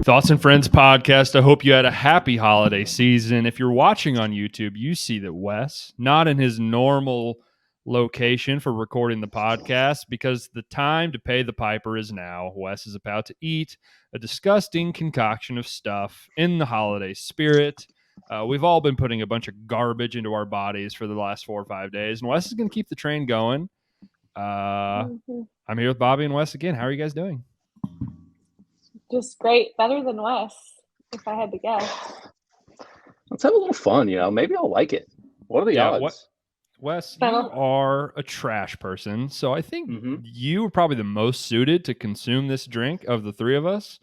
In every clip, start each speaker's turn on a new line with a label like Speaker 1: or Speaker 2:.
Speaker 1: Thoughts and Friends podcast. I hope you had a happy holiday season. If you're watching on YouTube, you see that Wes, not in his normal location for recording the podcast, because the time to pay the piper is now. Wes is about to eat a disgusting concoction of stuff in the holiday spirit. We've all been putting a bunch of garbage into our bodies for the last 4 or 5 days, and Wes is going to keep the train going. I'm here with Bobby and Wes again. How are you guys doing?
Speaker 2: Just great. Better than Wes, if I had to guess.
Speaker 3: Let's have a little fun, Maybe I'll like it. What are the odds?
Speaker 1: Wes, you are a trash person, so I think you are probably the most suited to consume this drink of the three of us.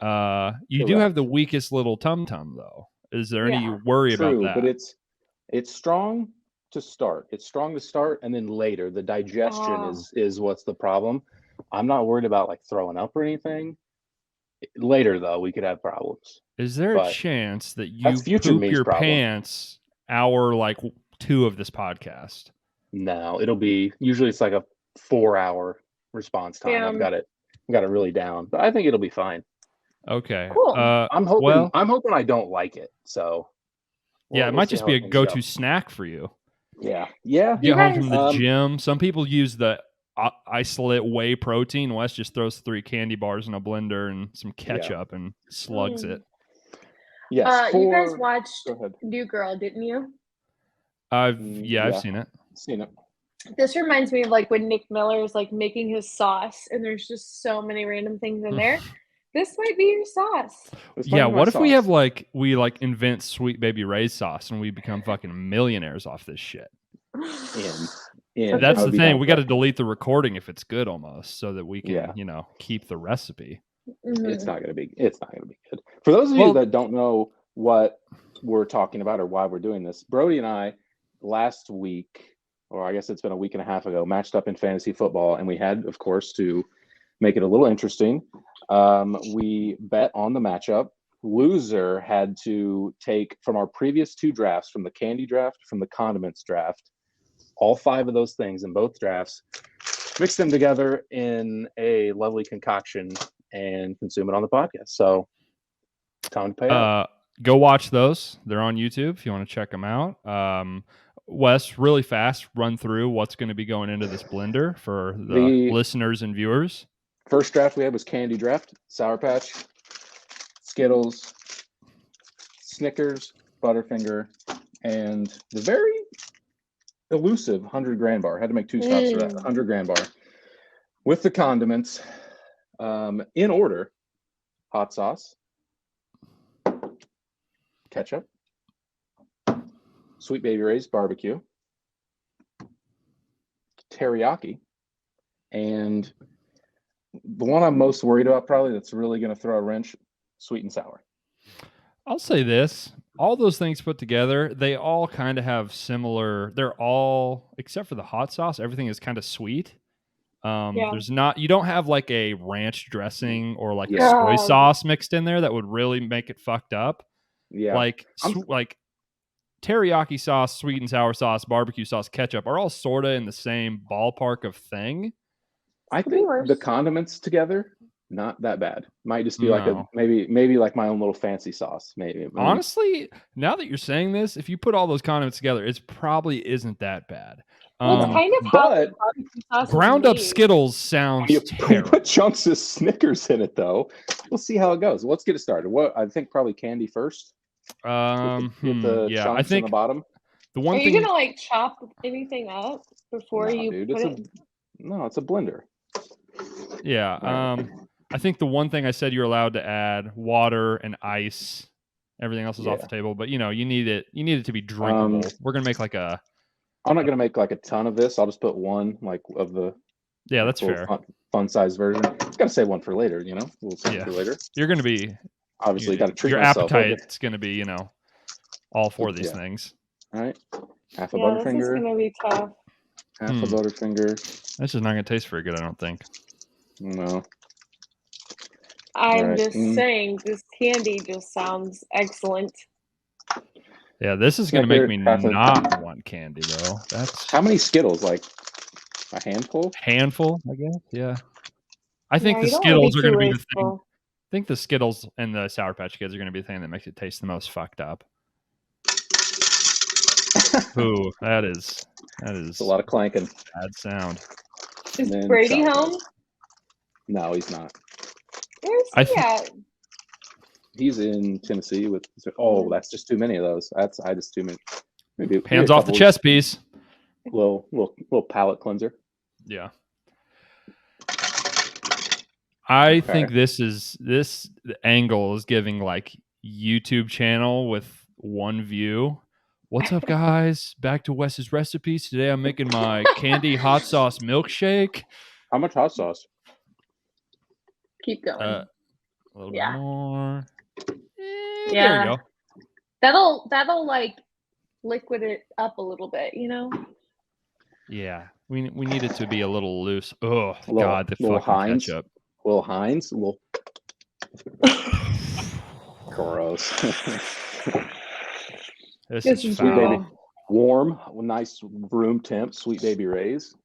Speaker 1: You do have the weakest little tum-tum, though. Is there any worry about that?
Speaker 3: But it's strong to start. It's strong to start, and then later the digestion is what's the problem. I'm not worried about like throwing up or anything. Later, though, we could have problems.
Speaker 1: Is there a chance that you poop your pants hour 2 of this podcast?
Speaker 3: No, it'll be usually it's like a 4-hour response time. I've got it really down, but I think it'll be fine.
Speaker 1: Okay,
Speaker 2: cool.
Speaker 3: I'm hoping I don't like it. So
Speaker 1: it might just be a go-to snack for you.
Speaker 3: Yeah.
Speaker 1: Get home from the gym. Some people use the isolate whey protein. Wes just throws 3 candy bars in a blender and some ketchup and slugs it.
Speaker 3: Yes.
Speaker 2: You guys watched New Girl, didn't you?
Speaker 1: I've seen it.
Speaker 2: This reminds me of when Nick Miller is making his sauce, and there's just so many random things in there. This might be your sauce.
Speaker 1: What if we have we invent Sweet Baby Ray's sauce and we become fucking millionaires off this shit? That's the thing. We got to delete the recording if it's good, almost, so that we can, keep the recipe.
Speaker 3: It's not gonna be good. For those of you that don't know what we're talking about or why we're doing this, Brody and I last week, or I guess it's been a week and a half ago, matched up in fantasy football, and we had, of course, to make it a little interesting. We bet on the matchup. Loser had to take from our previous 2 drafts, from the candy draft, from the condiments draft, all 5 of those things in both drafts, mix them together in a lovely concoction and consume it on the podcast. So time to pay up.
Speaker 1: Go watch those. They're on YouTube if you want to check them out. Wes, really fast, run through what's going to be going into this blender for the listeners and viewers.
Speaker 3: First draft we had was candy draft: Sour Patch, Skittles, Snickers, Butterfinger, and the very elusive 100 grand bar. Had to make 2 stops for that. 100 grand bar with the condiments in order: hot sauce, ketchup, Sweet Baby Ray's barbecue, teriyaki, and the one I'm most worried about, probably that's really going to throw a wrench, sweet and sour.
Speaker 1: I'll say this. All those things put together, they all kind of have similar. They're all, except for the hot sauce, everything is kind of sweet. There's not, you don't have a ranch dressing or a soy sauce mixed in there that would really make it fucked up. Yeah. Teriyaki sauce, sweet and sour sauce, barbecue sauce, ketchup are all sort of in the same ballpark of thing.
Speaker 3: I think the condiments together, not that bad. Might just be maybe like my own little fancy sauce. Maybe.
Speaker 1: Honestly, now that you're saying this, if you put all those condiments together, it probably isn't that bad.
Speaker 2: Well, it's kind of how sauce
Speaker 1: ground up Skittles sounds terrible.
Speaker 3: Put chunks of Snickers in it, though. We'll see how it goes. Let's get it started. I think probably candy first. With the chunks I think in the bottom.
Speaker 1: The one
Speaker 2: Are you gonna chop anything up before put it?
Speaker 3: No, it's a blender.
Speaker 1: Yeah. I think the one thing I said you're allowed to add water and ice. Everything else is off the table, but you need it to be drinkable. We're gonna make
Speaker 3: I'm not gonna make a ton of this. I'll just put one of the.
Speaker 1: Yeah, that's fair.
Speaker 3: Fun size version. Gotta save one for later. We'll save for later.
Speaker 1: You're gonna be
Speaker 3: obviously got to treat
Speaker 1: your
Speaker 3: myself.
Speaker 1: Appetite's gonna be all 4 of these things.
Speaker 3: All right, half a Butterfinger.
Speaker 2: This is gonna be tough.
Speaker 3: Half a Butterfinger.
Speaker 1: This is not gonna taste very good, I don't think.
Speaker 3: No.
Speaker 2: I'm just saying, this candy just sounds excellent.
Speaker 1: Yeah, this is going to make me not want candy, though. That's
Speaker 3: how many Skittles? A handful?
Speaker 1: Handful, I guess. Yeah. I think the Skittles are going to be the thing. think the Skittles and the Sour Patch Kids are going to be the thing that makes it taste the most fucked up. Ooh, that is
Speaker 3: a lot of clanking.
Speaker 1: bad sound.
Speaker 2: Is Brady home?
Speaker 3: No, he's not.
Speaker 2: Where's he at?
Speaker 3: He's in Tennessee with. Oh, that's just too many of those. I just too many. Maybe
Speaker 1: hands off the chess piece.
Speaker 3: Little palate cleanser.
Speaker 1: Yeah. I think this angle is giving like YouTube channel with one view. What's up, guys? Back to Wes's recipes. Today I'm making my candy hot sauce milkshake.
Speaker 3: How much hot sauce?
Speaker 2: Keep going.
Speaker 1: A little bit more.
Speaker 2: Yeah.
Speaker 1: There you go.
Speaker 2: That'll like liquid it up a little bit, you know?
Speaker 1: Yeah. We need it to be a little loose. Oh, God, the
Speaker 3: little
Speaker 1: fucking
Speaker 3: Heinz.
Speaker 1: ketchup.
Speaker 3: Little Heinz. Little... Gross.
Speaker 1: This is
Speaker 3: Sweet
Speaker 1: foul.
Speaker 3: Baby. Warm, nice room temp, Sweet Baby Ray's.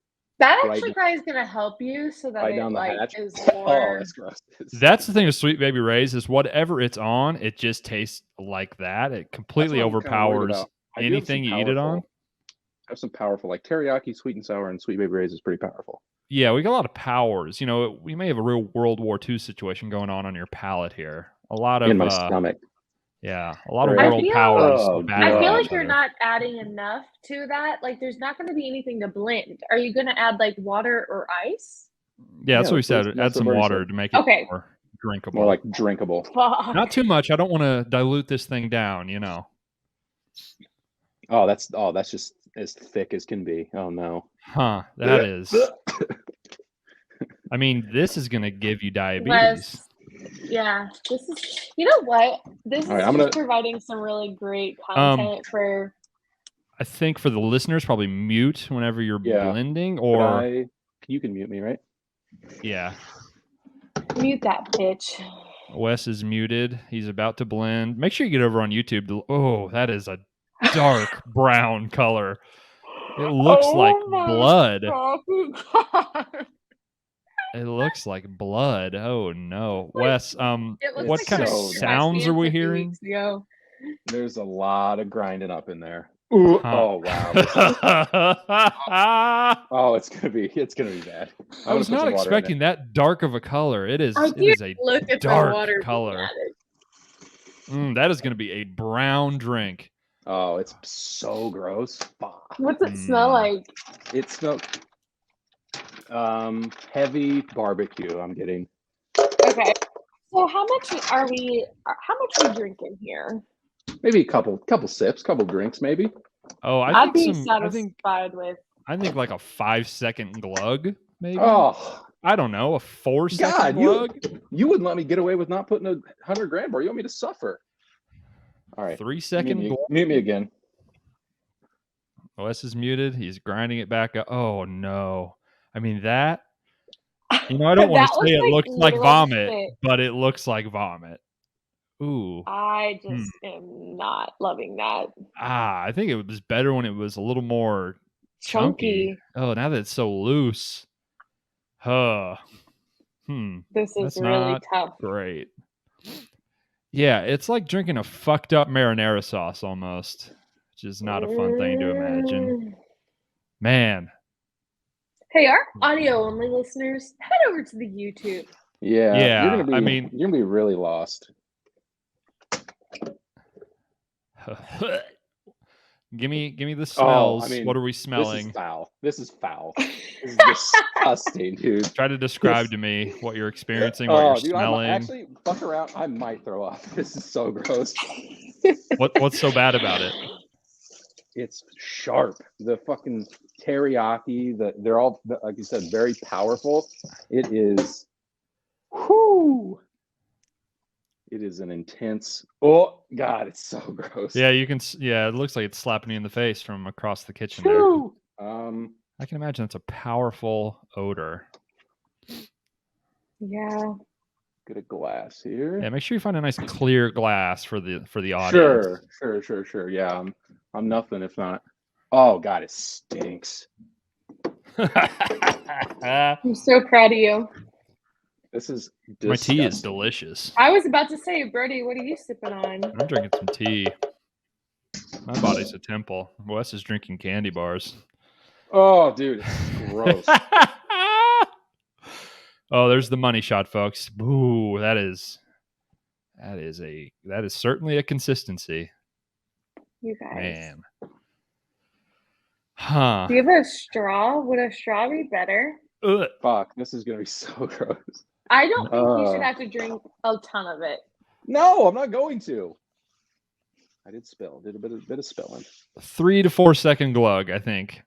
Speaker 2: That actually probably is going to help you so that it like is more...
Speaker 3: Oh, that's gross.
Speaker 1: That's the thing with Sweet Baby Ray's is whatever it's on, it just tastes like that. It completely overpowers anything you eat it on.
Speaker 3: I have some powerful, like teriyaki, sweet and sour, and Sweet Baby Ray's is pretty powerful.
Speaker 1: Yeah, we got a lot of powers. You know, we may have a real World War II situation going on your palate here. A lot of
Speaker 3: in my stomach.
Speaker 1: Yeah, a lot of world powers.
Speaker 2: I feel like you're not adding enough to that. Like, there's not going to be anything to blend. Are you going to add like water or ice?
Speaker 1: Yeah, that's what we said. Add some water to make it more drinkable.
Speaker 3: More like drinkable.
Speaker 2: Fuck.
Speaker 1: Not too much. I don't want to dilute this thing down, you know.
Speaker 3: Oh, that's just as thick as can be. Oh no.
Speaker 1: Huh. That is. I mean, this is gonna give you diabetes.
Speaker 2: Yeah. This is, you know what? This is providing some really great content for.
Speaker 1: I think for the listeners, probably mute whenever you're blending, or
Speaker 3: you can mute me, right?
Speaker 1: Yeah.
Speaker 2: Mute that bitch.
Speaker 1: Wes is muted. He's about to blend. Make sure you get over on YouTube. Oh, that is a dark brown color. It looks like blood. It looks like blood. Oh no, Wes. What kind of sounds are we hearing?
Speaker 3: There's a lot of grinding up in there. Ooh, oh wow. Oh, it's gonna be bad.
Speaker 1: I was not expecting that dark of a color. It is a dark color. That is gonna be a brown drink.
Speaker 3: Oh, it's so gross.
Speaker 2: What's it smell like?
Speaker 3: It smells heavy barbecue. I'm getting.
Speaker 2: Okay. So how much are we drinking here?
Speaker 3: Maybe a couple sips, couple drinks, maybe.
Speaker 1: Oh,
Speaker 2: I'd be satisfied with.
Speaker 1: I think like a 5-second glug, maybe.
Speaker 3: Oh,
Speaker 1: I don't know, a 4-second glug.
Speaker 3: You wouldn't let me get away with not putting a 100 gram bar. You want me to suffer? All right,
Speaker 1: 3-second glug.
Speaker 3: Mute me again.
Speaker 1: Wes is muted. He's grinding it back up. Oh no! I mean that. You know, I don't want to say it looks like vomit, but it looks like vomit. Ooh.
Speaker 2: I just am not loving that.
Speaker 1: I think it was better when it was a little more chunky. Oh, now that it's so loose. This
Speaker 2: is really tough.
Speaker 1: Great. Yeah, it's like drinking a fucked up marinara sauce almost, which is not a fun thing to imagine. Man.
Speaker 2: Hey, our audio only listeners, head over to the YouTube.
Speaker 3: Yeah. You're gonna be really lost.
Speaker 1: Give me the smells. What are we smelling?
Speaker 3: This is foul. This is disgusting, dude.
Speaker 1: Try to describe to me what you're experiencing, what you're smelling.
Speaker 3: Actually, fuck around. I might throw up. This is so gross.
Speaker 1: What's so bad about it?
Speaker 3: It's sharp. The fucking teriyaki. They're all, like you said, very powerful. It is. Whoo. It is an intense. Oh God, it's so gross.
Speaker 1: Yeah, you can. Yeah, it looks like it's slapping you in the face from across the kitchen there. I can imagine it's a powerful odor.
Speaker 2: Yeah.
Speaker 3: Get a glass here.
Speaker 1: Yeah, make sure you find a nice clear glass for the audience.
Speaker 3: Sure. Yeah, I'm nothing if not. Oh God, it stinks.
Speaker 2: I'm so proud of you.
Speaker 3: This is disgusting.
Speaker 1: My tea is delicious.
Speaker 2: I was about to say, Brody, what are you sipping on?
Speaker 1: I'm drinking some tea. My body's a temple. Wes is drinking candy bars.
Speaker 3: Oh, dude, it's gross.
Speaker 1: Oh, there's the money shot, folks. Ooh, that is certainly a consistency.
Speaker 2: You guys.
Speaker 1: Man. Huh.
Speaker 2: Do you have a straw? Would a straw be better?
Speaker 1: Ugh.
Speaker 3: Fuck, this is gonna be so gross.
Speaker 2: I don't think you should have to drink a ton of it.
Speaker 3: No, I'm not going to. I did spill. Did a bit of spilling.
Speaker 1: 3 to 4 second glug, I think.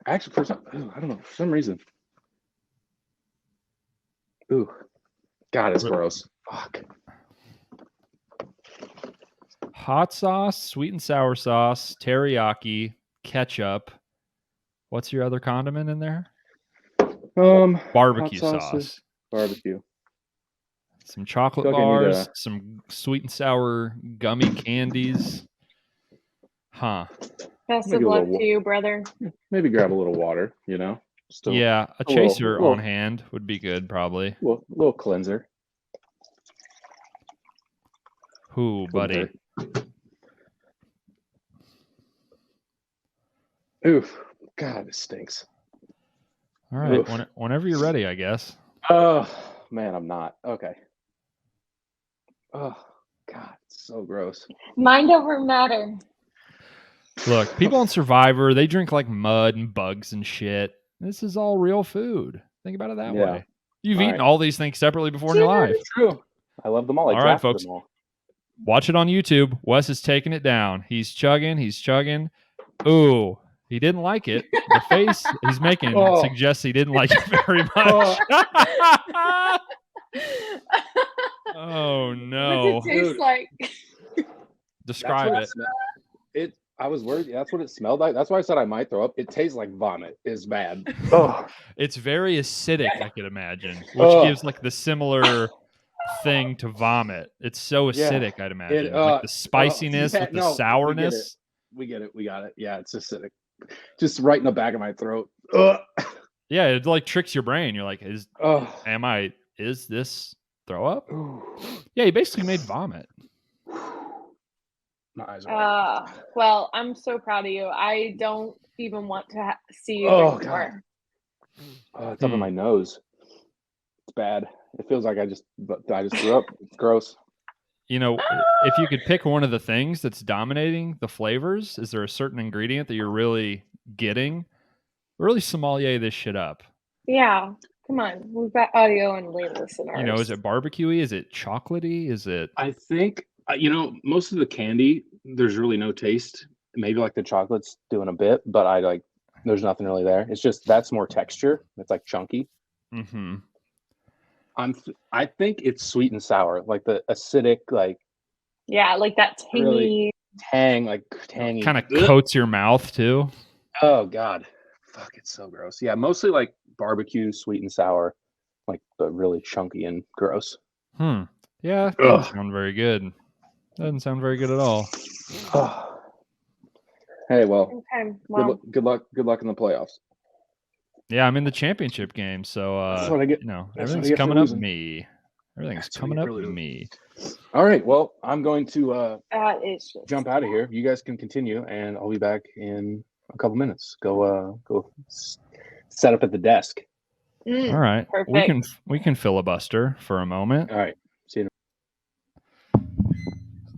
Speaker 3: Actually, I don't know. For some reason. Ooh. God, it's gross. Fuck.
Speaker 1: Hot sauce, sweet and sour sauce, teriyaki, ketchup. What's your other condiment in there?
Speaker 3: hot
Speaker 1: Barbecue
Speaker 3: sauces,
Speaker 1: sauce.
Speaker 3: Barbecue.
Speaker 1: Some chocolate
Speaker 3: I feel like I need
Speaker 1: bars, some sweet and sour gummy candies. Huh.
Speaker 2: Best
Speaker 3: Maybe
Speaker 2: of
Speaker 3: a
Speaker 2: luck
Speaker 3: little
Speaker 2: to you, brother.
Speaker 3: Maybe grab a little water, Still,
Speaker 1: Yeah, a chaser
Speaker 3: little-
Speaker 1: on hand would be good, probably.
Speaker 3: little cleanser.
Speaker 1: Who, buddy?
Speaker 3: Oof. God, this stinks.
Speaker 1: All right,
Speaker 3: Oof.
Speaker 1: whenever you're ready, I guess.
Speaker 3: Oh, man, I'm not. Okay. Oh, God, it's so gross.
Speaker 2: Mind over matter.
Speaker 1: Look, people on Survivor, they drink like mud and bugs and shit. This is all real food. Think about it that
Speaker 3: Yeah.
Speaker 1: way. You've
Speaker 3: All
Speaker 1: eaten
Speaker 3: right.
Speaker 1: all these things separately before in your life.
Speaker 3: True. I love them all. I
Speaker 1: All right,
Speaker 3: drafted
Speaker 1: folks.
Speaker 3: them all.
Speaker 1: Watch it on YouTube. Wes is taking it down. He's chugging. Ooh, he didn't like it. The face he's making suggests he didn't like it very much. Oh no!
Speaker 2: What's it taste like?
Speaker 1: Describe it.
Speaker 3: I was worried. That's what it smelled like. That's why I said I might throw up. It tastes like vomit. It's bad. Oh,
Speaker 1: It's very acidic, I could imagine, which gives like the similar thing to vomit. It's so acidic, I'd imagine. Like the spiciness with the sourness.
Speaker 3: We get it. We got it. Yeah, it's acidic. Just right in the back of my throat. Ugh.
Speaker 1: Yeah, it like tricks your brain. You're like, is this throw up? Yeah, he basically made vomit.
Speaker 3: My eyes are
Speaker 2: well, I'm so proud of you. I don't even want to see you anymore.
Speaker 3: It's up in my nose. It's bad. It feels like I just threw up. It's gross.
Speaker 1: If you could pick one of the things that's dominating the flavors, is there a certain ingredient that you're really getting? Really sommelier this shit up.
Speaker 2: Yeah. Come on. We've got audio and lay listeners.
Speaker 1: Is it barbecue-y? Is it chocolatey? Is it...
Speaker 3: I think, most of the candy, there's really no taste. Maybe like the chocolate's doing a bit, but there's nothing really there. It's just, that's more texture. It's like chunky.
Speaker 1: Mm-hmm.
Speaker 3: I think it's sweet and sour, like the acidic, like
Speaker 2: that tangy,
Speaker 3: really tangy,
Speaker 1: kind of coats your mouth too.
Speaker 3: Oh God, fuck! It's so gross. Yeah, mostly like barbecue, sweet and sour, but really chunky and gross.
Speaker 1: Yeah, doesn't sound very good. Doesn't sound very good at all.
Speaker 3: Hey, well,
Speaker 2: okay, well.
Speaker 3: Good luck in the playoffs.
Speaker 1: Yeah, I'm in the championship game, so
Speaker 3: that's what I get.
Speaker 1: Everything's coming up me. Everything's coming up me.
Speaker 3: All right, well, I'm going to
Speaker 2: it's
Speaker 3: jump out of here. You guys can continue, and I'll be back in a couple minutes. Go set up at the desk.
Speaker 1: All right,
Speaker 2: perfect.
Speaker 1: We can filibuster for a moment.
Speaker 3: All right, see you.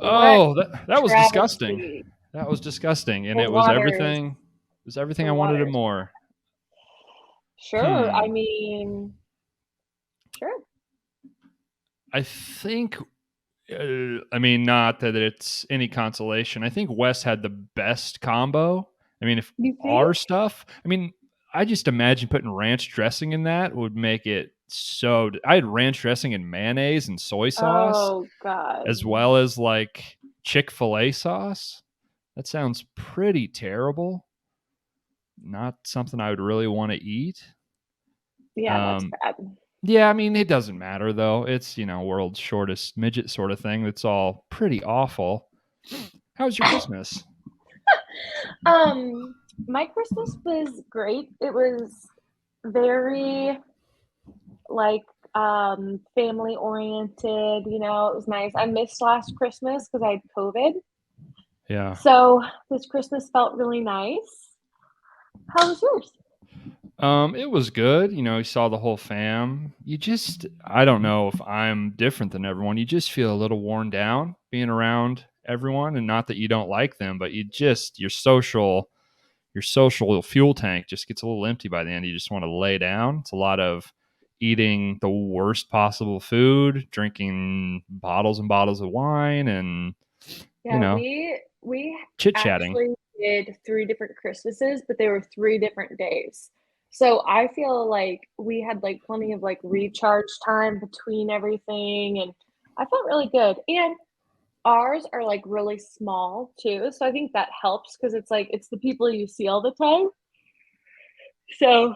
Speaker 1: Oh, that was disgusting. That was disgusting, and it was everything. It was everything I wanted and more.
Speaker 2: Sure. I mean, sure.
Speaker 1: I think, not that it's any consolation. I think Wes had the best combo. I mean, if our stuff, I just imagine putting ranch dressing in that would make it so. I had ranch dressing and mayonnaise and soy sauce.
Speaker 2: Oh, God.
Speaker 1: As well as like Chick-fil-A sauce. That sounds pretty terrible. Not something I would really want to eat.
Speaker 2: Yeah, that's bad.
Speaker 1: Yeah, it doesn't matter though. It's, world's shortest midget sort of thing. It's all pretty awful. How was your Christmas?
Speaker 2: My Christmas was great. It was very like family oriented. You know, it was nice. I missed last Christmas because I had COVID.
Speaker 1: Yeah.
Speaker 2: So this Christmas felt really nice. How was yours?
Speaker 1: It was good. You know, you saw the whole fam. I don't know if I'm different than everyone. You just feel a little worn down being around everyone, and not that you don't like them, but your social fuel tank just gets a little empty by the end. You just want to lay down. It's a lot of eating the worst possible food, drinking bottles and bottles of wine, and
Speaker 2: Yeah, we
Speaker 1: chit chatting.
Speaker 2: actually did 3 different Christmases, but they were 3 different days. So I feel like we had, like, plenty of, like, recharge time between everything, and I felt really good, and ours are, like, really small too, so I think that helps because it's, like, it's the people you see all the time. So,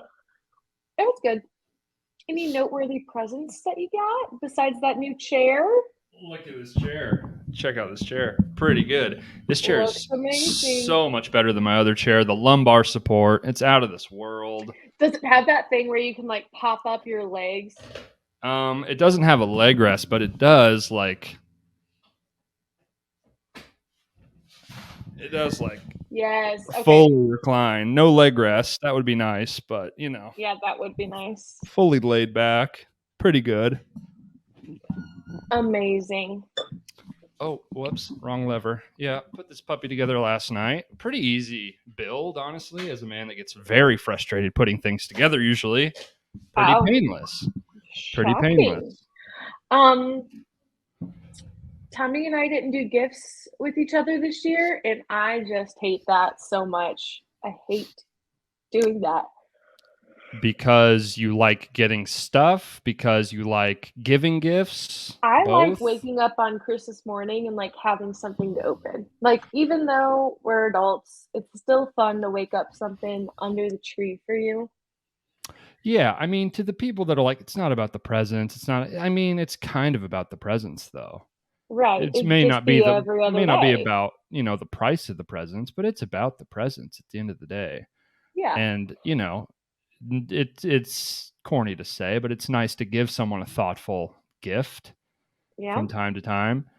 Speaker 2: it was good. Any noteworthy presents that you got besides that new chair?
Speaker 1: Look at this chair. Check out this chair. Pretty good. This chair
Speaker 2: Looks
Speaker 1: is
Speaker 2: amazing.
Speaker 1: so much better than my other chair. The lumbar support, it's out of this world.
Speaker 2: Does it have that thing where you can, like, pop up your legs?
Speaker 1: It doesn't have a leg rest, but it does like
Speaker 2: Yes, okay.
Speaker 1: fully recline. No leg rest. That would be nice, but
Speaker 2: Yeah, that would be nice.
Speaker 1: fully laid back. Pretty good.
Speaker 2: Amazing.
Speaker 1: Oh, whoops, wrong lever. Yeah, put this puppy together last night. Pretty easy build, honestly, as a man that gets very frustrated putting things together usually. Pretty
Speaker 2: Wow.
Speaker 1: painless. Pretty
Speaker 2: Shocking.
Speaker 1: painless.
Speaker 2: Tommy and I didn't do gifts with each other this year, and I just hate that so much. I hate doing that.
Speaker 1: Because you like getting stuff, because you like giving gifts.
Speaker 2: I like
Speaker 1: both?
Speaker 2: waking up on Christmas morning and like having something to open. Like, even though we're adults, it's still fun to wake up something under the tree for you.
Speaker 1: Yeah, I mean, to the people that are like, it's not about the presents. It's not. I mean, it's kind of about the presents, though.
Speaker 2: Right.
Speaker 1: It
Speaker 2: It'd
Speaker 1: may
Speaker 2: just
Speaker 1: not be
Speaker 2: be every
Speaker 1: it
Speaker 2: other
Speaker 1: may not be
Speaker 2: day.
Speaker 1: about the price of the presents, but it's about the presents at the end of the day.
Speaker 2: Yeah.
Speaker 1: And it's corny to say, but it's nice to give someone a thoughtful gift
Speaker 2: Yeah.
Speaker 1: from time to time.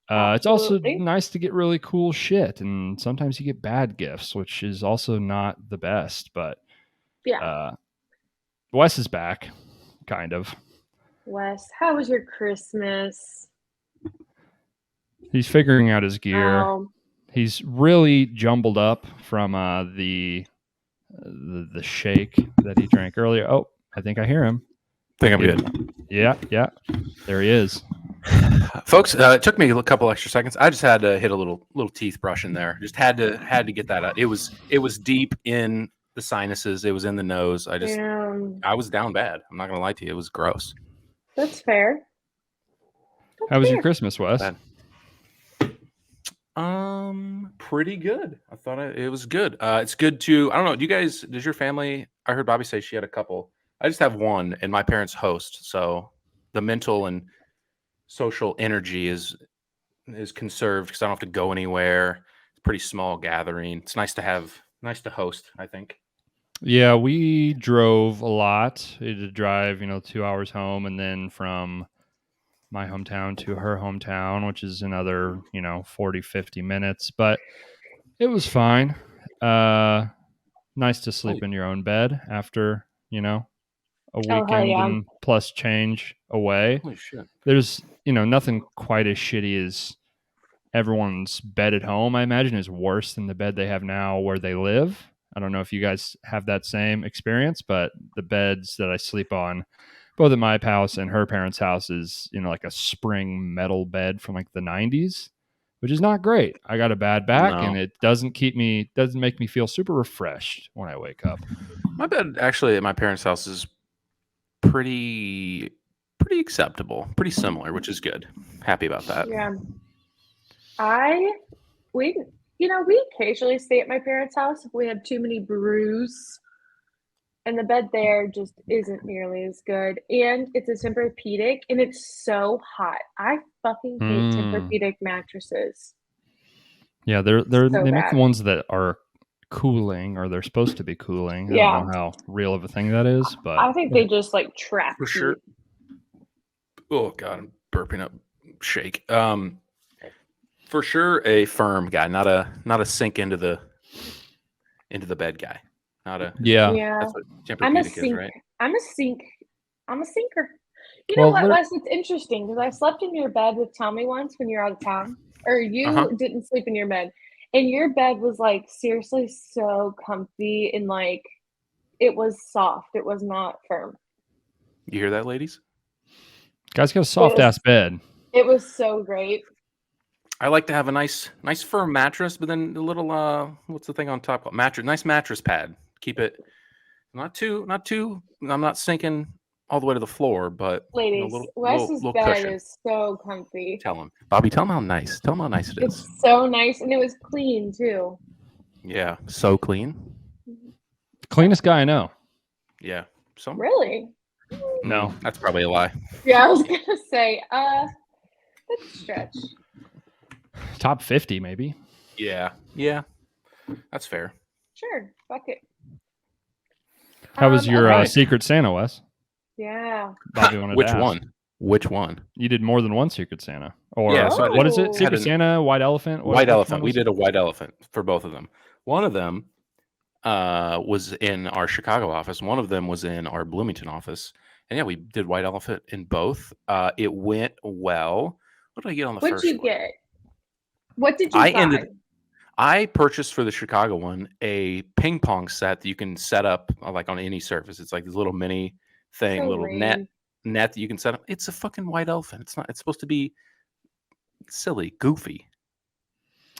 Speaker 1: It's also
Speaker 2: Absolutely.
Speaker 1: nice to get really cool shit, and sometimes you get bad gifts, which is also not the best. But
Speaker 2: Yeah.
Speaker 1: Wes is back, kind of.
Speaker 2: Wes, how was your Christmas?
Speaker 1: He's figuring out his gear.
Speaker 2: Oh,
Speaker 1: He's really jumbled up from the shake that he drank earlier. Oh, I think I hear him.
Speaker 4: I think I'm good.
Speaker 1: Yeah, there he is.
Speaker 4: Folks, it took me a couple extra seconds. I just had to hit a little teeth brush in there. Just had to get that out. It was deep in the sinuses. It was in the nose. I was down bad. I'm not gonna lie to you. It was gross.
Speaker 2: That's fair.
Speaker 1: How was your Christmas, Wes?
Speaker 4: Bad. Pretty good. I thought it was good. It's good to. I don't know. Does your family? I heard Bobby say she had a couple. I just have one, and my parents host. So the mental and social energy is conserved because I don't have to go anywhere. It's a pretty small gathering. It's nice to host, I think.
Speaker 1: Yeah, we drove a lot. We had to drive, 2 hours home, and then from my hometown to her hometown, which is another, 40, 50 minutes. But it was fine. Nice to sleep in your own bed after, a weekend and plus change away.
Speaker 4: Holy shit.
Speaker 1: There's, nothing quite as shitty as everyone's bed at home. I imagine is worse than the bed they have now where they live. I don't know if you guys have that same experience, but the beds that I sleep on, both at my house and her parents' house, is like a spring metal bed from like the 90s, which is not great. I got a bad back, and it doesn't make me feel super refreshed when I wake up.
Speaker 4: My bed actually at my parents' house is pretty acceptable, pretty similar, which is good. Happy about that.
Speaker 2: Yeah. We occasionally stay at my parents' house if we have too many brews, and the bed there just isn't nearly as good. And it's a Tempur-Pedic, and it's so hot. I fucking hate Tempur-Pedic mattresses.
Speaker 1: Yeah, they make the ones that are cooling, or they're supposed to be cooling. I
Speaker 2: Yeah.
Speaker 1: don't know how real of a thing that is, but
Speaker 2: I think they just like trap
Speaker 4: For
Speaker 2: heat.
Speaker 4: sure. Oh God, I'm burping up shake. For sure a firm guy, not a sink into the bed guy. Not a
Speaker 2: Yeah.
Speaker 4: That's what
Speaker 2: I'm a
Speaker 4: Tempur-Pedic is,
Speaker 2: sink.
Speaker 4: right?
Speaker 2: I'm a sinker. You
Speaker 1: Well,
Speaker 2: know what, Wes? It's interesting because I slept in your bed with Tommy once when you were out of town, or you didn't sleep in your bed, and your bed was like seriously so comfy and like it was soft. It was not firm.
Speaker 4: You hear that, ladies?
Speaker 1: Guy's got a soft ass bed.
Speaker 2: It was so great.
Speaker 4: I like to have a nice firm mattress, but then a little what's the thing on top? Nice mattress pad. Keep it not too. I'm not sinking all the way to the floor, but
Speaker 2: Ladies, Wes's
Speaker 4: little
Speaker 2: bed
Speaker 4: cushion.
Speaker 2: is so comfy.
Speaker 4: Tell him, Bobby. Tell him how nice. Tell him how nice it is.
Speaker 2: It's so nice, and it was clean too.
Speaker 4: Yeah, so clean.
Speaker 1: Cleanest guy I know.
Speaker 4: Yeah. So
Speaker 2: Really?
Speaker 1: No,
Speaker 4: that's probably a lie.
Speaker 2: Yeah, I was gonna say, that's a stretch.
Speaker 1: top 50 maybe.
Speaker 4: Yeah, that's fair.
Speaker 2: Sure, fuck it.
Speaker 1: How was your
Speaker 2: okay.
Speaker 1: Secret Santa, Wes?
Speaker 2: Yeah.
Speaker 1: Bobby wanted
Speaker 4: Which
Speaker 1: to ask.
Speaker 4: one? Which one?
Speaker 1: You did more than one Secret Santa, or
Speaker 4: Yeah, so
Speaker 1: what is it?
Speaker 2: Oh.
Speaker 1: Secret Santa, White Elephant,
Speaker 4: White
Speaker 1: which
Speaker 4: Elephant.
Speaker 1: one
Speaker 4: We
Speaker 1: was
Speaker 4: did
Speaker 1: it?
Speaker 4: a White Elephant for both of them. One of them was in our Chicago office. One of them was in our Bloomington office. And yeah, we did White Elephant in both. It went well. What did I get on the
Speaker 2: What'd
Speaker 4: first
Speaker 2: you
Speaker 4: one?
Speaker 2: get? What did you buy?
Speaker 4: I purchased for the Chicago one a ping pong set that you can set up like on any surface. It's like this little mini thing,
Speaker 2: So
Speaker 4: little
Speaker 2: lame.
Speaker 4: net that you can set up. It's a fucking white elephant. It's not. It's supposed to be silly, goofy,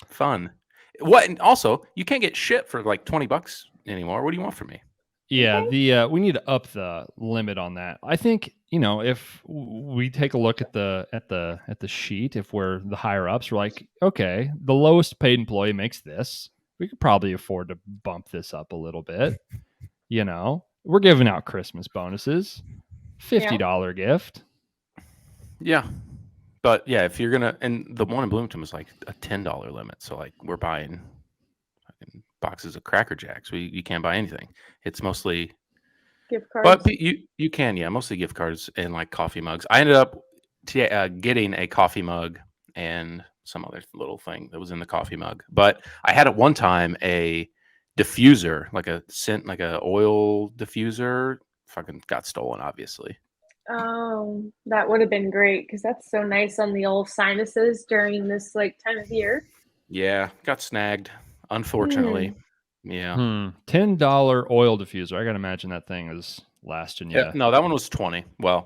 Speaker 4: fun. What? And also, you can't get shit for like $20 anymore. What do you want from me?
Speaker 1: Yeah, the we need to up the limit on that. I think, if we take a look at the sheet, if we're the higher ups, we're like, okay, the lowest paid employee makes this. We could probably afford to bump this up a little bit. We're giving out Christmas bonuses, $50 gift.
Speaker 4: Yeah. But yeah, if you're gonna, and the one in Bloomington was like a $10 limit, so like we're buying fucking boxes of Cracker Jacks. You can't buy anything. It's mostly
Speaker 2: gift cards.
Speaker 4: But you can, yeah, mostly gift cards and like coffee mugs. I ended up getting a coffee mug and some other little thing that was in the coffee mug. But I had at one time a diffuser, like a oil diffuser. Fucking got stolen, obviously.
Speaker 2: Oh, that would have been great because that's so nice on the old sinuses during this like time of year.
Speaker 4: Yeah, got snagged, unfortunately. Yeah.
Speaker 1: $10 oil diffuser. I gotta imagine that thing is lasting you.
Speaker 4: Yeah, no, that one was 20. Well,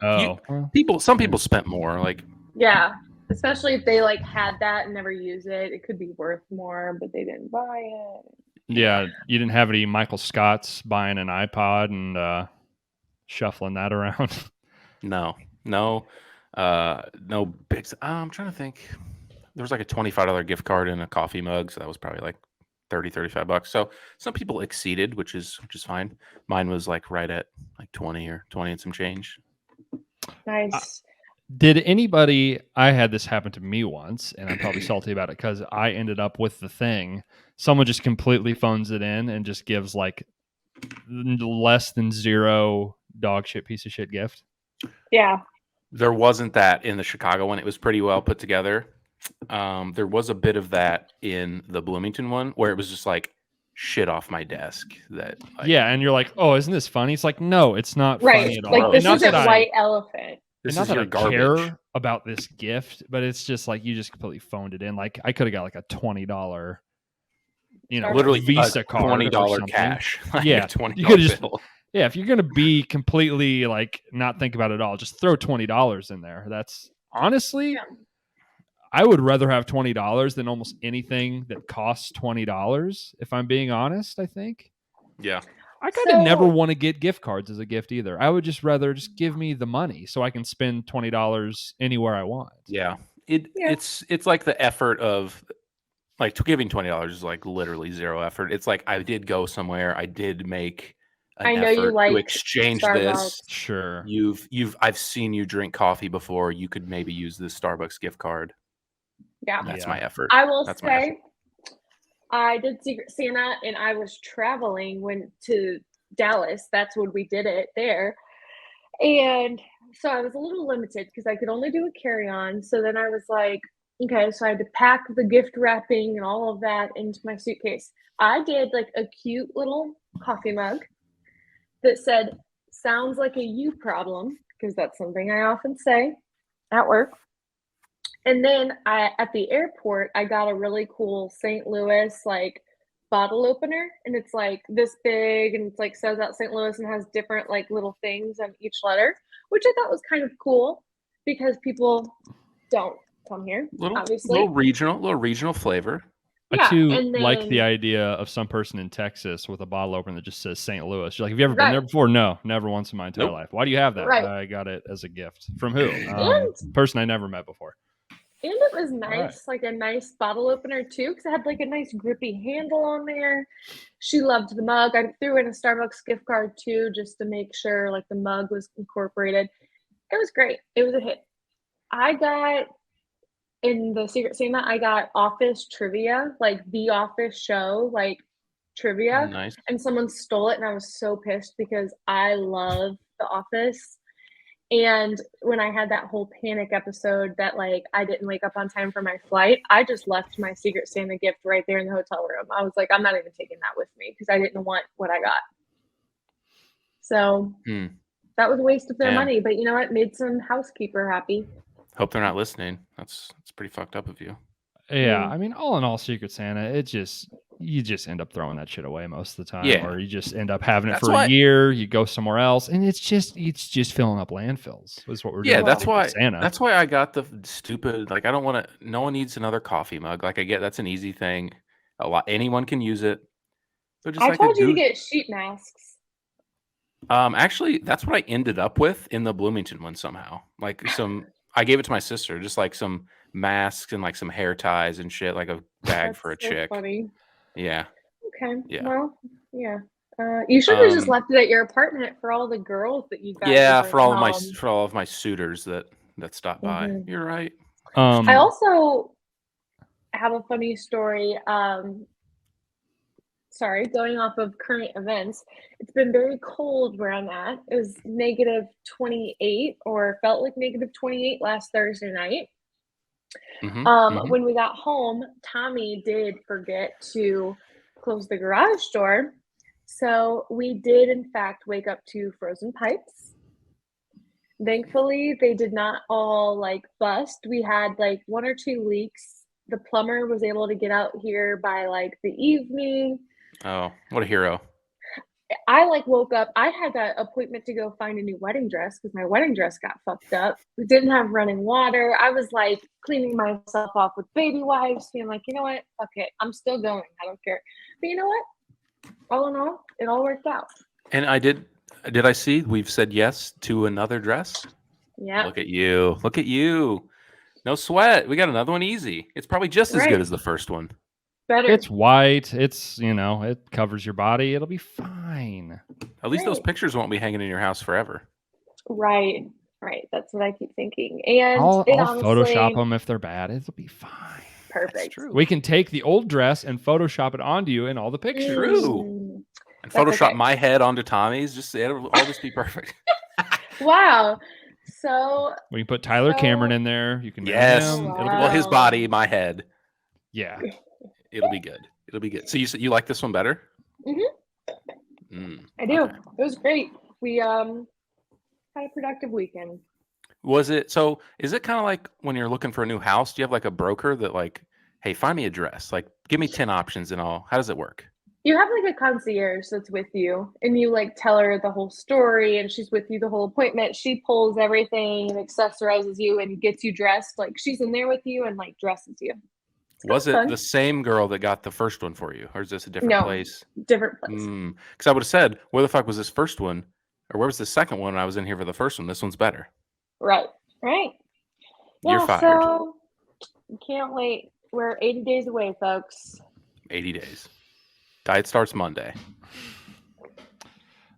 Speaker 4: some people spent more. Like,
Speaker 2: yeah, especially if they like had that and never use it, it could be worth more, but they didn't buy it.
Speaker 1: Yeah, you didn't have any Michael Scotts buying an iPod and shuffling that around.
Speaker 4: No big. I'm trying to think. There was like a $25 gift card and a coffee mug, so that was probably like $35. So some people exceeded, which is fine. Mine was like right at like 20 and some change.
Speaker 2: Nice.
Speaker 1: Did anybody? I had this happen to me once, and I'm probably salty about it because I ended up with the thing. Someone just completely phones it in and just gives like less than zero dog shit piece of shit gift.
Speaker 2: Yeah.
Speaker 4: There wasn't that in the Chicago one. It was pretty well put together. There was a bit of that in the Bloomington one where it was just like shit off my desk. That
Speaker 1: and you're like, oh, isn't this funny? It's like, no, it's not funny at all.
Speaker 2: Like this isn't White Elephant.
Speaker 4: This
Speaker 1: not
Speaker 4: is
Speaker 1: that
Speaker 4: your
Speaker 1: I
Speaker 4: garbage.
Speaker 1: care about this gift, but it's just like you just completely phoned it in. Like I could have got like a $20,
Speaker 4: literally
Speaker 1: Visa card,
Speaker 4: $20 cash. Like
Speaker 1: yeah,
Speaker 4: $20
Speaker 1: you could just
Speaker 4: bill.
Speaker 1: Yeah, if you're gonna be completely like not think about it at all, just throw $20 in there. That's honestly, I would rather have $20 than almost anything that costs $20. If I'm being honest, I think.
Speaker 4: Yeah.
Speaker 1: I kind of never want to get gift cards as a gift either. I would just rather just give me the money so I can spend $20 anywhere I want.
Speaker 4: Yeah. It's like the effort of like giving $20 is like literally zero effort. It's like I did go somewhere. I did make an effort to exchange
Speaker 2: Starbucks.
Speaker 4: this.
Speaker 1: Sure.
Speaker 4: I've seen you drink coffee before. You could maybe use this Starbucks gift card.
Speaker 2: Yeah.
Speaker 4: That's my effort.
Speaker 2: I will say I did Secret Santa, and I was traveling when to Dallas. That's when we did it there. And so I was a little limited because I could only do a carry-on. So then I was like, okay, so I had to pack the gift wrapping and all of that into my suitcase. I did like a cute little coffee mug that said, sounds like a you problem, because that's something I often say at work. And then at the airport, I got a really cool St. Louis like bottle opener, and it's like this big, and it's like says out St. Louis and has different like little things on each letter, which I thought was kind of cool because people don't come here, obviously.
Speaker 4: Little regional flavor.
Speaker 1: I too
Speaker 2: and
Speaker 1: like the
Speaker 2: then
Speaker 1: idea of some person in Texas with a bottle opener that just says St. Louis. You're like, have you ever been
Speaker 2: Right.
Speaker 1: there before? No, never once in my entire
Speaker 4: Nope.
Speaker 1: life. Why do you have that?
Speaker 2: Right.
Speaker 1: I got it as a gift. From who?
Speaker 2: And
Speaker 1: Person I never met before.
Speaker 2: And it was nice,
Speaker 1: right.
Speaker 2: like a nice bottle opener too, because it had like a nice grippy handle on there. She loved the mug. I threw in a Starbucks gift card too, just to make sure like the mug was incorporated. It was great. It was a hit. I got in the Secret Santa, I got Office trivia, like the Office show, like trivia,
Speaker 4: Nice.
Speaker 2: and someone stole it, and I was so pissed because I love The Office. And when I had that whole panic episode that like I didn't wake up on time for my flight, I just left my Secret Santa gift right there in the hotel room. I was like, I'm not even taking that with me because I didn't want what I got. So that was a waste of their money, but you know what? Made some housekeeper happy.
Speaker 4: Hope they're not listening. That's pretty fucked up of you.
Speaker 1: Yeah, I mean, all in all, Secret Santa, you just end up throwing that shit away most of the time,
Speaker 4: Yeah.
Speaker 1: or you just end up having it
Speaker 4: That's
Speaker 1: for
Speaker 4: why-
Speaker 1: a year. You go somewhere else, and it's just filling up landfills. Is what we're doing.
Speaker 4: Yeah, that's
Speaker 1: with
Speaker 4: why.
Speaker 1: Secret Santa.
Speaker 4: That's why I got the stupid. Like, I don't want to. No one needs another coffee mug. Like, I get that's an easy thing. Anyone can use it. But just
Speaker 2: I
Speaker 4: like
Speaker 2: told you to get sheet masks.
Speaker 4: Actually, that's what I ended up with in the Bloomington one somehow. Like I gave it to my sister, just like some masks and like some hair ties and shit, like a bag for a
Speaker 2: so
Speaker 4: chick.
Speaker 2: Funny.
Speaker 4: Yeah.
Speaker 2: Okay.
Speaker 4: Yeah.
Speaker 2: Well, yeah. You should have just left it at your apartment for all the girls that you got.
Speaker 4: Yeah, for all of my suitors that stopped by. You're right.
Speaker 2: I also have a funny story. Sorry, going off of current events, it's been very cold where I'm at. It was negative 28 or felt like negative 28 last Thursday night. When we got home, Tommy did forget to close the garage door. So we did, in fact, wake up to frozen pipes. Thankfully, they did not all like bust. We had like 1 or 2 leaks. The plumber was able to get out here by like the evening.
Speaker 4: Oh, what a hero.
Speaker 2: I like woke up. I had that appointment to go find a new wedding dress because my wedding dress got fucked up. We didn't have running water. I was like cleaning myself off with baby wipes, being like, you know what? Fuck it. I'm still going. I don't care. But you know what? All in all, it all worked out.
Speaker 4: And did I see we've said yes to another dress?
Speaker 2: Yeah.
Speaker 4: Look at you. Look at you. No sweat. We got another one easy. It's probably just as good as the first one.
Speaker 2: Better.
Speaker 1: It's white. It's, it covers your body. It'll be fine.
Speaker 4: At least those pictures won't be hanging in your house forever.
Speaker 2: Right. That's what I keep thinking. And
Speaker 1: I'll
Speaker 2: honestly,
Speaker 1: Photoshop them if they're bad. It'll be fine.
Speaker 2: Perfect.
Speaker 4: That's true.
Speaker 1: We can take the old dress and Photoshop it onto you in all the pictures.
Speaker 4: True. And Photoshop my head onto Tommy's. It'll all just be perfect.
Speaker 2: Wow. So
Speaker 1: we can put Tyler Cameron in there. You can
Speaker 4: Well, his body, my head.
Speaker 1: Yeah.
Speaker 4: It'll be good. It'll be good. So you like this one better?
Speaker 2: I do. Okay. It was great. We had a productive weekend.
Speaker 4: Was it? So is it kind of like when you're looking for a new house? Do you have like a broker that like, hey, find me a dress? Like, give me 10 options and all. How does it work?
Speaker 2: You have like a concierge that's with you, and you like tell her the whole story, and she's with you the whole appointment. She pulls everything and accessorizes you and gets you dressed. Like she's in there with you and like dresses you.
Speaker 4: Was it the same girl that got the first one for you, or is this a different place?
Speaker 2: Different place.
Speaker 4: Because I would have said, where the fuck was this first one, or where was the second one when I was in here for the first one? This one's better.
Speaker 2: Right.
Speaker 4: You're fired.
Speaker 2: So can't wait. We're 80 days away, folks.
Speaker 4: 80 days. Diet starts Monday.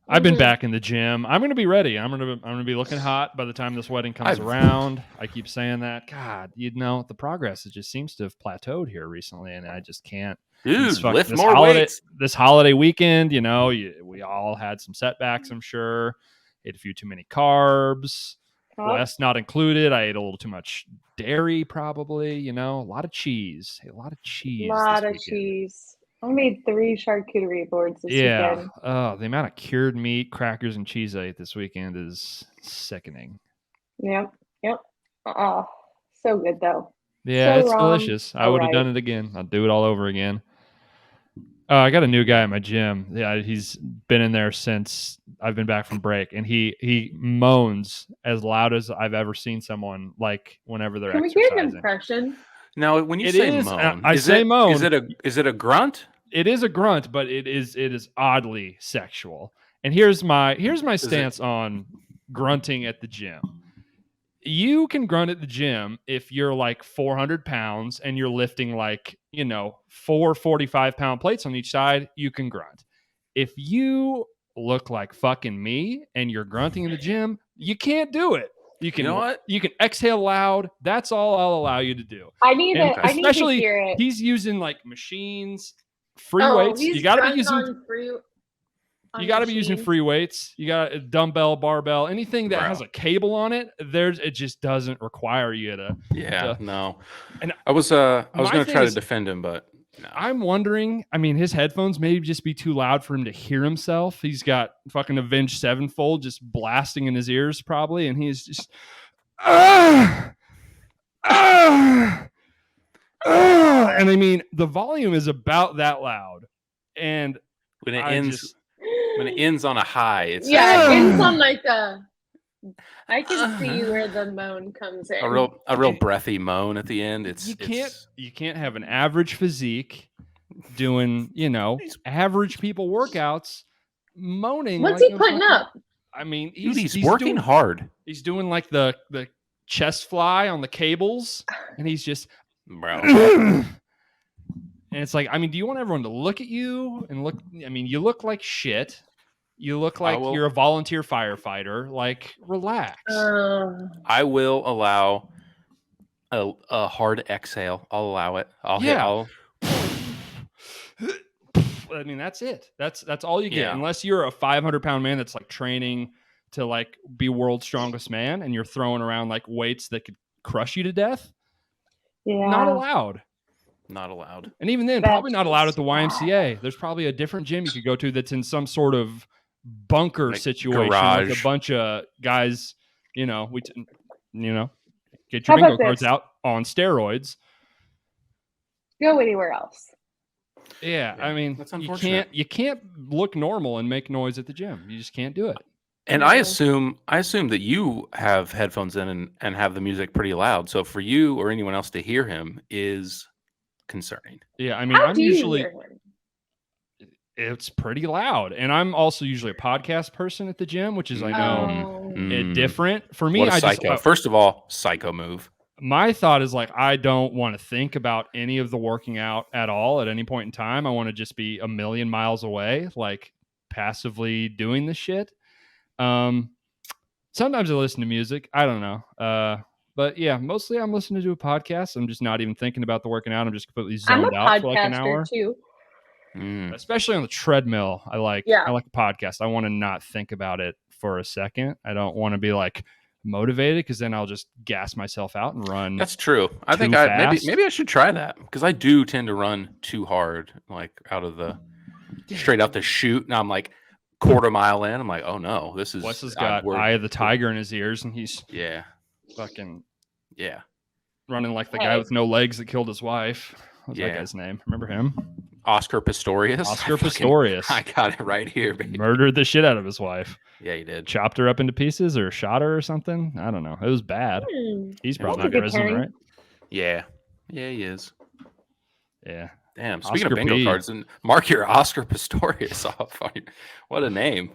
Speaker 1: I've been back in the gym. I'm going to be ready. I'm going to be looking hot by the time this wedding comes around. I keep saying that. God, the progress, it just seems to have plateaued here recently, and I just can't.
Speaker 4: Dude, lift more weights.
Speaker 1: This holiday weekend, we all had some setbacks, I'm sure. Ate a few too many carbs. Wes not included. I ate a little too much dairy, probably. A lot of cheese. A lot of cheese.
Speaker 2: I made 3 charcuterie boards this weekend.
Speaker 1: Oh, the amount of cured meat, crackers, and cheese I ate this weekend is sickening.
Speaker 2: Yep. Oh, so good though.
Speaker 1: Yeah, it's delicious. I would have done it again. I'll do it all over again. I got a new guy at my gym. Yeah, he's been in there since I've been back from break, and he moans as loud as I've ever seen someone, like whenever they're exercising.
Speaker 2: Can we get an impression?
Speaker 4: Now, when you say moan,
Speaker 1: moan.
Speaker 4: Is it a grunt?
Speaker 1: It is a grunt, but it is oddly sexual. And here's my stance on grunting at the gym. You can grunt at the gym if you're like 400 pounds and you're lifting 4 45-pound plates on each side. You can grunt. If you look like fucking me and you're grunting in the gym, you can't do it. You can,
Speaker 4: you know what?
Speaker 1: You can exhale loud. That's all I'll allow you to do.
Speaker 2: I need to hear it.
Speaker 1: He's using machines, free weights. You got to be using You got to be using free weights. You got a dumbbell, barbell, anything that has a cable on it. It just doesn't require you to.
Speaker 4: Yeah, no. And I was going to try to defend him, but no.
Speaker 1: I'm wondering. I mean, his headphones may just be too loud for him to hear himself. He's got fucking Avenged Sevenfold just blasting in his ears, probably, and he's just. And I mean, the volume is about that loud, and
Speaker 4: when it ends. When it ends on a high, it
Speaker 2: ends on like a. I can see where the moan comes in.
Speaker 4: A real breathy moan at the end.
Speaker 1: You can't have an average physique doing average people workouts moaning.
Speaker 2: What's he putting up?
Speaker 1: I mean,
Speaker 4: he's working hard.
Speaker 1: He's doing like the chest fly on the cables, and he's just
Speaker 4: bro.
Speaker 1: And it's like, I mean, do you want everyone to look at you and look? I mean, you look like shit. You look like you're a volunteer firefighter. Like, relax.
Speaker 4: I will allow a hard exhale. I'll allow it. I
Speaker 1: mean, that's it. That's all you get. Unless you're a 500-pound man that's like training to like be world's strongest man, and you're throwing around like weights that could crush you to death.
Speaker 2: Yeah,
Speaker 1: not allowed.
Speaker 4: Not allowed.
Speaker 1: And even then, probably not allowed at the YMCA. There's probably a different gym you could go to that's in some sort of bunker situation with a bunch of guys, get your bingo cards out on steroids.
Speaker 2: Go anywhere else.
Speaker 1: Yeah, I mean,
Speaker 4: that's unfortunate.
Speaker 1: You can't look normal and make noise at the gym. You just can't do it.
Speaker 4: And I assume that you have headphones in and have the music pretty loud. So for you or anyone else to hear him is concerning.
Speaker 1: Yeah, I mean, it's pretty loud, and I'm also usually a podcast person at the gym, which is different for me.
Speaker 4: First of all, psycho move.
Speaker 1: My thought is like, I don't want to think about any of the working out at all at any point in time. I want to just be a million miles away, like passively doing the shit. Sometimes I listen to music. I don't know. But yeah, mostly I'm listening to a podcast. I'm just not even thinking about the working out. I'm just completely zoned out for like an hour.
Speaker 2: Too.
Speaker 1: Especially on the treadmill. I like a podcast. I want to not think about it for a second. I don't want to be like motivated, because then I'll just gas myself out and run.
Speaker 4: That's true. I think maybe I should try that, because I do tend to run too hard, like straight out the chute. Now I'm like quarter mile in. I'm like, oh no, this is.
Speaker 1: Wes has got Eye of the Tiger in his ears, and he's
Speaker 4: fucking
Speaker 1: running like the guy with no legs that killed his wife. What's that guy's name? Remember him?
Speaker 4: Oscar Pistorius.
Speaker 1: I
Speaker 4: got it right here, baby.
Speaker 1: Murdered the shit out of his wife.
Speaker 4: Yeah, he did.
Speaker 1: Chopped her up into pieces or shot her or something. I don't know. It was bad. He's probably not prison, right?
Speaker 4: Yeah, he is.
Speaker 1: Yeah.
Speaker 4: Damn. Speaking of bingo cards, and mark your Oscar Pistorius off. What a name.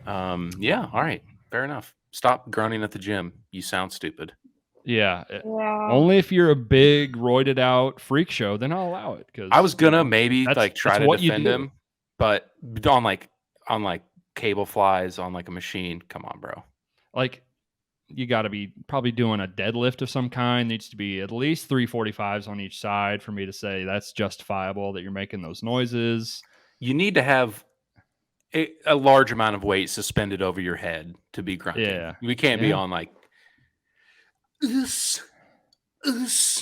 Speaker 4: Yeah. All right. Fair enough. Stop grunting at the gym. You sound stupid.
Speaker 1: Yeah. Only if you're a big roided out freak show, then I'll allow it. Because
Speaker 4: I was gonna maybe try to defend him, but on like on like cable flies on like a machine. Come on, bro.
Speaker 1: Like, you got to be probably doing a deadlift of some kind. Needs to be at least 345s on each side for me to say that's justifiable that you're making those noises.
Speaker 4: You need to have a large amount of weight suspended over your head to be grunting.
Speaker 1: Yeah.
Speaker 4: We can't be
Speaker 1: Yeah.
Speaker 4: on like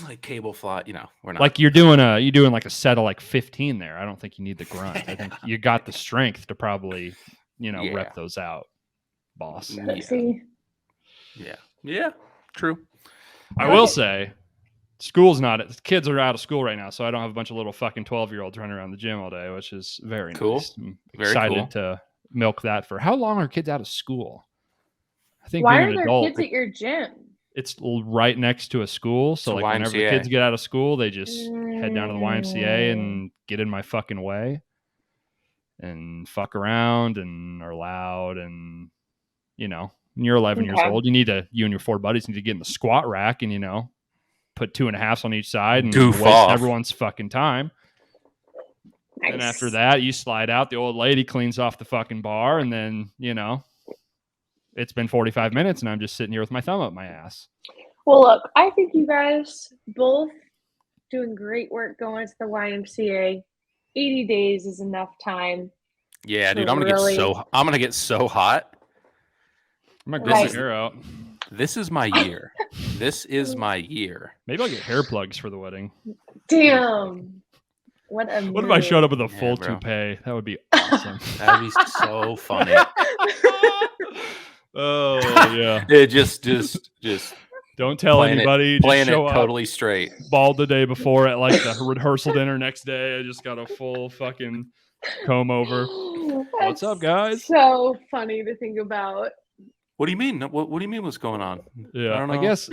Speaker 4: like cable fly. You know, we're not.
Speaker 1: Like you're doing like a set of like 15 there. I don't think you need the grunt. I think you got the strength to probably, rep those out, boss.
Speaker 4: Yeah, true.
Speaker 1: I will say, kids are out of school right now, so I don't have a bunch of little fucking 12-year-olds running around the gym all day, which is very
Speaker 4: cool.
Speaker 1: Nice. I'm
Speaker 4: very
Speaker 1: excited
Speaker 4: cool.
Speaker 1: to milk that for how long are kids out of school? I think
Speaker 2: Why
Speaker 1: being
Speaker 2: are
Speaker 1: an
Speaker 2: there
Speaker 1: adult,
Speaker 2: kids at your gym?
Speaker 1: it's right next to a school, so
Speaker 4: It's a
Speaker 1: like whenever the
Speaker 4: YMCA.
Speaker 1: kids get out of school, they just head down to the YMCA and get in my fucking way and fuck around and are loud. And when you're 11 years old, you and your 4 buddies need to get in the squat rack and put 2.5s on each side and
Speaker 4: Goof
Speaker 1: waste
Speaker 4: off.
Speaker 1: everyone's fucking time.
Speaker 2: Nice.
Speaker 1: And after that, you slide out, the old lady cleans off the fucking bar, and then it's been 45 minutes and I'm just sitting here with my thumb up my ass.
Speaker 2: Well, look, I think you guys both doing great work going to the YMCA. 80 days is enough time.
Speaker 4: Yeah, dude, I'm gonna get so hot.
Speaker 1: I'm gonna grow my hair out.
Speaker 4: This is my year. This is my year.
Speaker 1: Maybe I'll get hair plugs for the wedding.
Speaker 2: Damn. What
Speaker 1: if I showed up with a full toupee? That would be awesome.
Speaker 4: That'd be so funny.
Speaker 1: Oh yeah.
Speaker 4: It just
Speaker 1: don't tell anybody.
Speaker 4: Playing
Speaker 1: just show
Speaker 4: it totally straight.
Speaker 1: Bald the day before at like the rehearsal dinner next day. I just got a full fucking comb over. What's up, guys?
Speaker 2: So funny to think about.
Speaker 4: What do you mean? What do you mean? What's going on?
Speaker 1: Yeah, I guess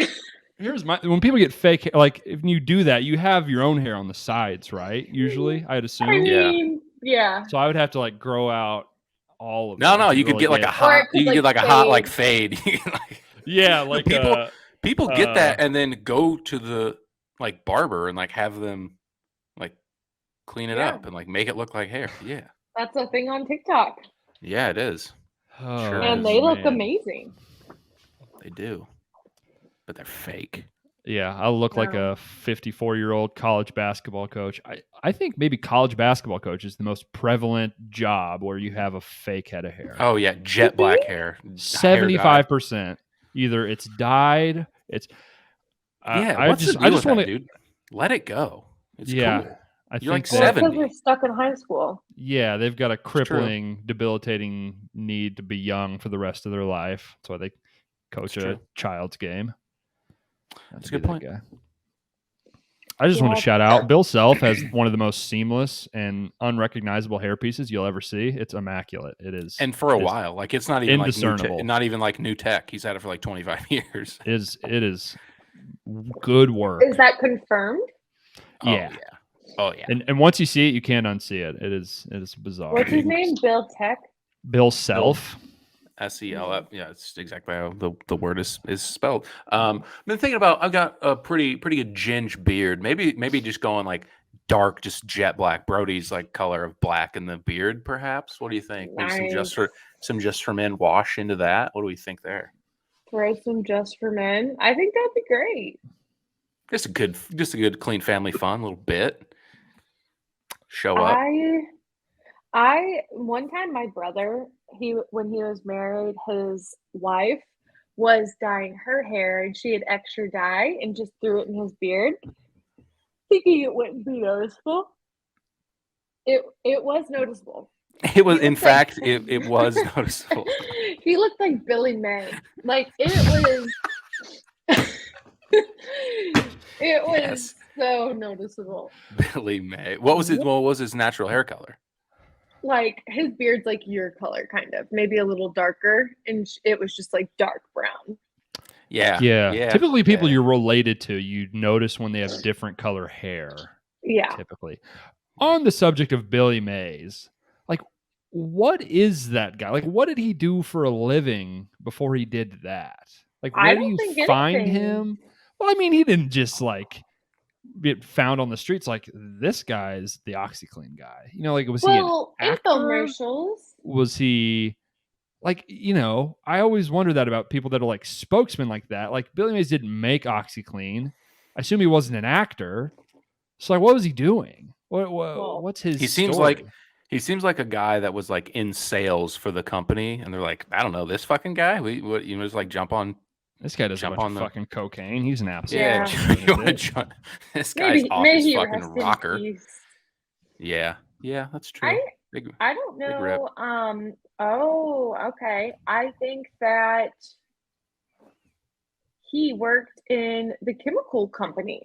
Speaker 1: when people get fake hair, like if you do that, you have your own hair on the sides, right? Usually, I'd assume.
Speaker 2: I mean, yeah.
Speaker 1: So I would have to like grow out all of it.
Speaker 4: No, you could get like a hot. You could get like a hot like fade.
Speaker 1: Yeah, like
Speaker 4: people get that and then go to the like barber and like have them like clean it up and like make it look like hair. Yeah,
Speaker 2: that's a thing on TikTok.
Speaker 4: Yeah, it is.
Speaker 1: Oh,
Speaker 4: sure
Speaker 2: and they look amazing.
Speaker 4: They do, but they're fake.
Speaker 1: Yeah, I'll look like a 54-year-old college basketball coach. I think maybe college basketball coach is the most prevalent job where you have a fake head of hair.
Speaker 4: Oh yeah, jet black hair.
Speaker 1: 75%. Either it's dyed. It's
Speaker 4: I just want to, dude. Let it go. It's cool. You're like 70.
Speaker 2: Because we're stuck in high school.
Speaker 1: Yeah, they've got a crippling, debilitating need to be young for the rest of their life. That's why they coach a child's game.
Speaker 4: That's a good point.
Speaker 1: I just want to shout out Bill Self has one of the most seamless and unrecognizable hair pieces you'll ever see. It's immaculate. It is,
Speaker 4: and for a while, like it's not even
Speaker 1: indiscernible.
Speaker 4: Like new tech. He's had it for like 25 years.
Speaker 1: It is good work.
Speaker 2: Is that confirmed?
Speaker 1: Yeah.
Speaker 4: Oh yeah.
Speaker 1: And once you see it, you can't unsee it. It is bizarre.
Speaker 2: What's his name? Bill Tech.
Speaker 1: Bill Self.
Speaker 4: SELF. Yeah, it's exactly how the word is spelled. I've been thinking about. I've got a pretty good ginger beard. Maybe just going like dark, just jet black. Brody's like color of black in the beard, perhaps. What do you think?
Speaker 2: Nice.
Speaker 4: Maybe some just for men wash into that. What do we think there?
Speaker 2: Throw some just for men. I think that'd be great.
Speaker 4: Just a good clean family fun little bit. Show up.
Speaker 2: I one time my brother, when he was married, his wife was dyeing her hair and she had extra dye and just threw it in his beard, thinking it wouldn't be noticeable. It was noticeable.
Speaker 4: It was, in fact, it was noticeable.
Speaker 2: He looked like Billy May. Like it was so noticeable.
Speaker 4: Billy May. What was his natural hair color?
Speaker 2: Like his beard's like your color, kind of, maybe a little darker, and it was just like dark brown.
Speaker 1: Yeah. Typically, people you're related to, you notice when they have different color hair.
Speaker 2: Yeah.
Speaker 1: Typically. On the subject of Billy Mays, like, what is that guy? Like, what did he do for a living before he did that? Like, where do you find him? Well, I mean, he didn't just like get found on the streets. Like, this guy's the OxyClean guy. Like, was
Speaker 2: Well,
Speaker 1: he an actor?
Speaker 2: infomercials.
Speaker 1: Was he like, I always wonder that about people that are like spokesmen like that. Like, Billy Mays didn't make OxyClean. I assume he wasn't an actor. So, like, what was he doing? What's his story?
Speaker 4: He seems like a guy that was like in sales for the company, and they're like, I don't know, this fucking guy. Just like jump on.
Speaker 1: This guy does a bunch of fucking cocaine. He's an absolute.
Speaker 2: Yeah.
Speaker 4: This guy's off his fucking rocker.
Speaker 2: Yeah,
Speaker 4: that's true.
Speaker 2: I don't know. Oh, okay. I think that he worked in the chemical company.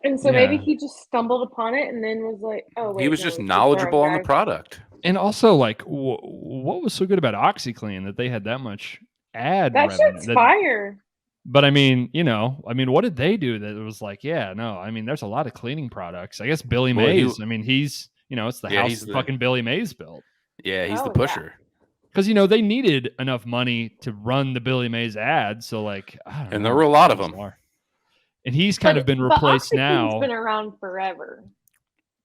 Speaker 2: And so maybe he just stumbled upon it and then was like, oh, wait.
Speaker 4: He was just knowledgeable on the product.
Speaker 1: And also, like, what was so good about OxyClean that they had that much ad
Speaker 2: that
Speaker 1: revenue?
Speaker 2: Shit's fire.
Speaker 1: But I mean, what did they do that was like, there's a lot of cleaning products. I guess Billy Mays. He's, it's the house that fucking Billy Mays built.
Speaker 4: Yeah, he's the pusher.
Speaker 1: Because, they needed enough money to run the Billy Mays ad. So, like, I don't know.
Speaker 4: And there were a lot of them.
Speaker 1: And he's kind of been replaced now.
Speaker 2: It's been around forever.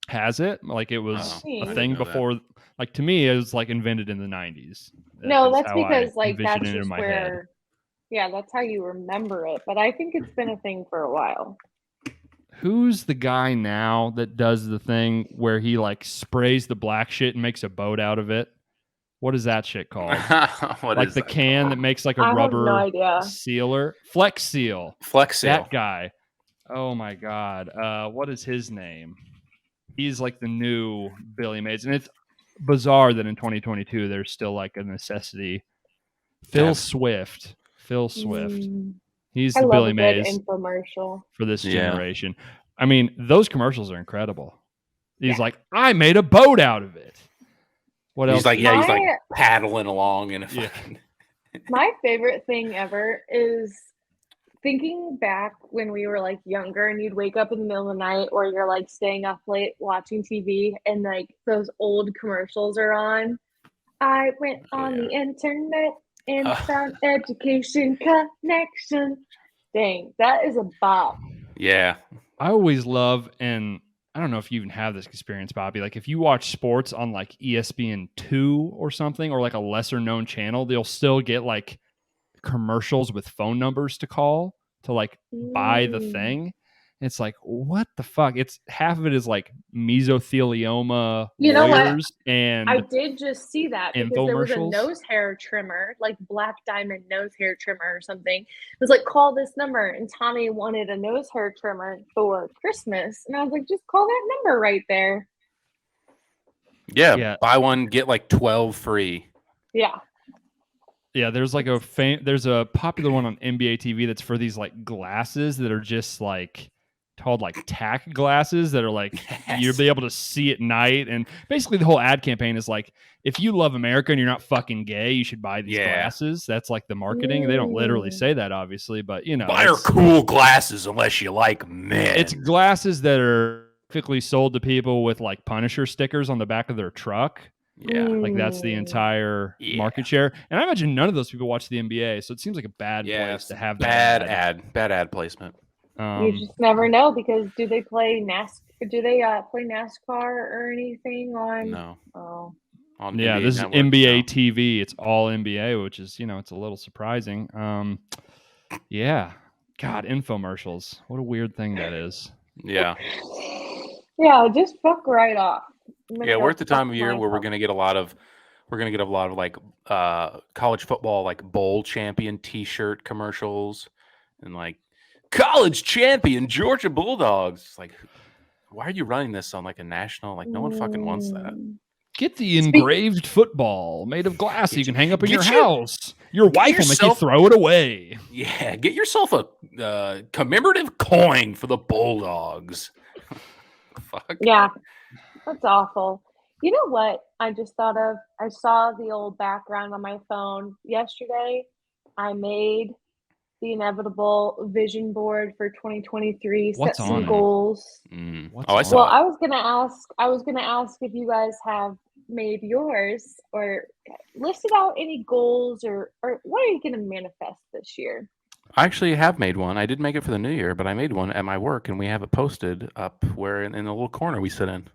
Speaker 1: Has it? Like, it was a thing before. That. Like, to me, it was like invented in the 90s.
Speaker 2: No, that's because like that's just where. Yeah, that's how you remember it. But I think it's been a thing for a while.
Speaker 1: Who's the guy now that does the thing where he like sprays the black shit and makes a boat out of it? What is that shit called? Like the can called? That makes like a rubber sealer? Flex Seal. That guy. Oh my God. What is his name? He's like the new Billy Mays. And it's bizarre that in 2022 there's still like a necessity. Phil Swift. He's the Billy Mays
Speaker 2: infomercial
Speaker 1: for this generation. I mean, those commercials are incredible. He's like, I made a boat out of it. What else?
Speaker 4: He's like paddling along in a fucking.
Speaker 2: My favorite thing ever is thinking back when we were like younger and you'd wake up in the middle of the night or you're like staying up late watching TV and like those old commercials are on. I went on the internet and found education connection. Dang, that is a bop.
Speaker 4: Yeah.
Speaker 1: I always love, and I don't know if you even have this experience, Bobby. Like if you watch sports on like ESPN2 or something, or like a lesser known channel, they'll still get like commercials with phone numbers to call to like buy the thing. It's like, what the fuck? It's half of it is like mesothelioma lawyers, and
Speaker 2: I did just see that because there was a nose hair trimmer, like Black Diamond nose hair trimmer or something. It was like, call this number, and Tommy wanted a nose hair trimmer for Christmas, and I was like, just call that number right there.
Speaker 4: Yeah. Buy one, get like 12 free.
Speaker 2: Yeah.
Speaker 1: Yeah, there's like there's a popular one on NBA TV that's for these like glasses that are just like called like tack glasses that are like you'll be able to see at night, and basically the whole ad campaign is like, if you love America and you're not fucking gay, you should buy these glasses. That's like the marketing. They don't literally say that, obviously, but
Speaker 4: buy her cool glasses unless you like men.
Speaker 1: It's glasses that are typically sold to people with like Punisher stickers on the back of their truck.
Speaker 4: Yeah,
Speaker 1: like that's the entire market share, and I imagine none of those people watch the NBA, so it seems like a bad place to have that
Speaker 4: bad ad placement.
Speaker 2: You just never know, because do they play NASCAR? Do they play NASCAR or anything on?
Speaker 4: No.
Speaker 2: Oh.
Speaker 1: On this is NBA TV. It's all NBA, which is it's a little surprising. Yeah, God, infomercials. What a weird thing that is.
Speaker 4: Yeah.
Speaker 2: Yeah, just fuck right off.
Speaker 4: Yeah, we're at the time of year where we're gonna get a lot of like college football like bowl champion T-shirt commercials and like college champion Georgia Bulldogs. It's like, why are you running this on like a national? Like no one fucking wants that.
Speaker 1: Get the engraved football made of glass you can hang up in your house. Your wife will make you throw it away.
Speaker 4: Yeah, get yourself a commemorative coin for the Bulldogs. Fuck.
Speaker 2: Yeah. That's awful. You know what I just thought of? I saw the old background on my phone yesterday. I made the inevitable vision board for 2023. Set some goals.
Speaker 4: I saw
Speaker 2: it. I was gonna ask if you guys have made yours or listed out any goals or what are you gonna manifest this year?
Speaker 4: I actually have made one. I did make it for the new year, but I made one at my work, and we have it posted up where in the little corner we sit in.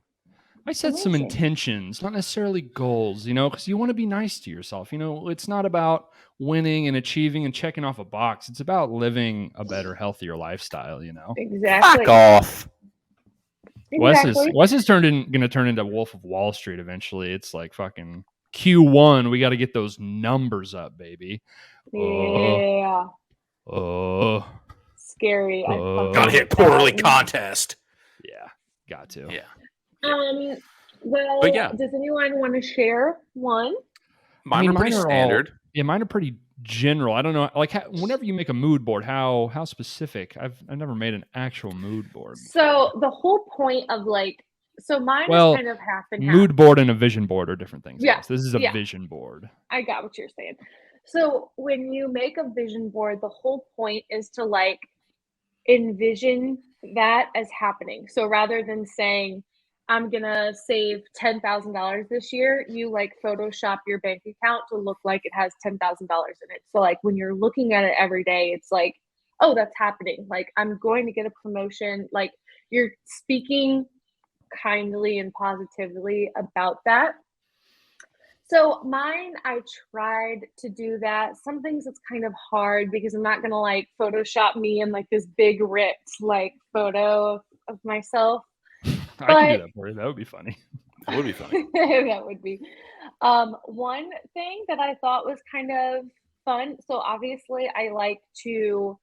Speaker 1: I set some
Speaker 2: Amazing.
Speaker 1: intentions, not necessarily goals, because you want to be nice to yourself. It's not about winning and achieving and checking off a box. It's about living a better, healthier lifestyle,
Speaker 2: Exactly.
Speaker 4: Fuck off.
Speaker 2: Exactly.
Speaker 1: Wes is going to turn into Wolf of Wall Street eventually. It's like fucking Q1. We got to get those numbers up, baby.
Speaker 2: Yeah. Scary. I fucking
Speaker 4: Gotta hit
Speaker 2: hate that.
Speaker 4: quarterly contest.
Speaker 1: Yeah, got to.
Speaker 4: Yeah.
Speaker 2: Well,
Speaker 4: But yeah.
Speaker 2: does anyone want to share one?
Speaker 4: Mine are pretty standard.
Speaker 1: Mine are pretty general. I don't know, like whenever you make a mood board, how specific? I've never made an actual mood board.
Speaker 2: So the whole point of so mine is kind of half and half.
Speaker 1: Mood board and a vision board are different things.
Speaker 2: Yeah,
Speaker 1: yes. This is a vision board.
Speaker 2: I got what you're saying. So when you make a vision board, the whole point is to envision that as happening. So rather than saying, I'm going to save $10,000 this year, you Photoshop your bank account to look like it has $10,000 in it. So when you're looking at it every day, it's like, oh, that's happening. I'm going to get a promotion. You're speaking kindly and positively about that. So mine, I tried to do that. Some things it's kind of hard because I'm not going to Photoshop me in this big ripped photo of myself.
Speaker 1: I can do that for you. That would be funny.
Speaker 4: That would be funny.
Speaker 2: That would be. One thing that I thought was kind of fun. So obviously I like to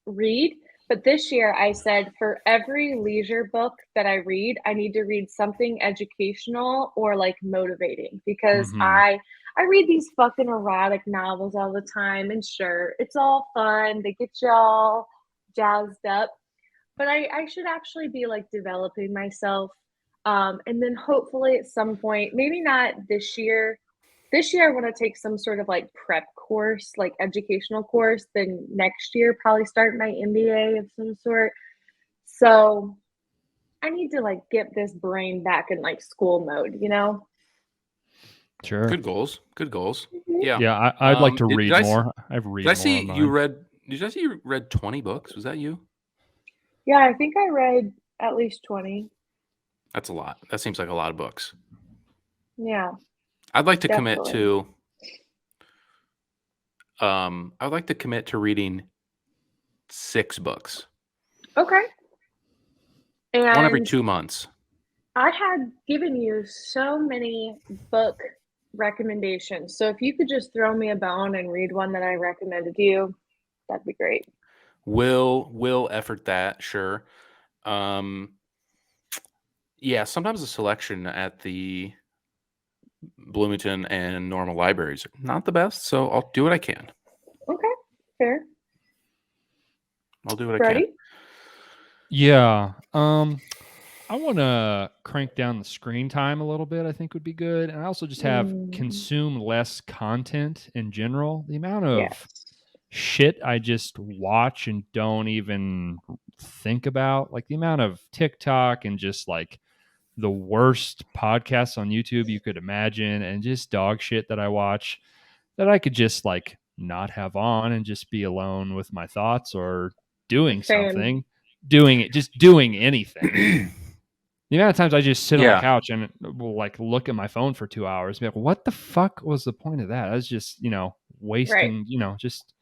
Speaker 2: read. But this year I said for every leisure book that I read, I need to read something educational or motivating because I read these fucking erotic novels all the time. And sure, it's all fun. They get you all jazzed up. But I should actually be developing myself. And then hopefully at some point, maybe not this year. This year I want to take some sort of prep course, educational course. Then next year probably start my MBA of some sort. So I need to get this brain back in school mode,
Speaker 1: Sure.
Speaker 4: Good goals.
Speaker 2: Mm-hmm.
Speaker 4: Yeah.
Speaker 1: Yeah, I'd like to read more. I've read.
Speaker 4: Did I see you read? Did I see you read 20 books? Was that you?
Speaker 2: Yeah, I think I read at least 20.
Speaker 4: That's a lot. That seems like a lot of books.
Speaker 2: Yeah.
Speaker 4: I'd like to commit to. I'd like to commit to reading 6 books.
Speaker 2: Okay. And
Speaker 4: one every 2 months.
Speaker 2: I had given you so many book recommendations. So if you could just throw me a bone and read one that I recommended to you, that'd be great.
Speaker 4: Will effort that, sure. Yeah, sometimes the selection at the Bloomington and Normal libraries are not the best, so I'll do what I can.
Speaker 2: Okay, fair.
Speaker 4: I'll do what I can.
Speaker 1: Yeah. I want to crank down the screen time a little bit, I think would be good. And I also just have consume less content in general. The amount of shit I just watch and don't even think about, the amount of TikTok and just the worst podcasts on YouTube you could imagine, and just dog shit that I watch that I could just not have on and just be alone with my thoughts or doing something, doing anything. The amount of times I just sit on the couch and will look at my phone for 2 hours and be like, what the fuck was the point of that? I was just, wasting, just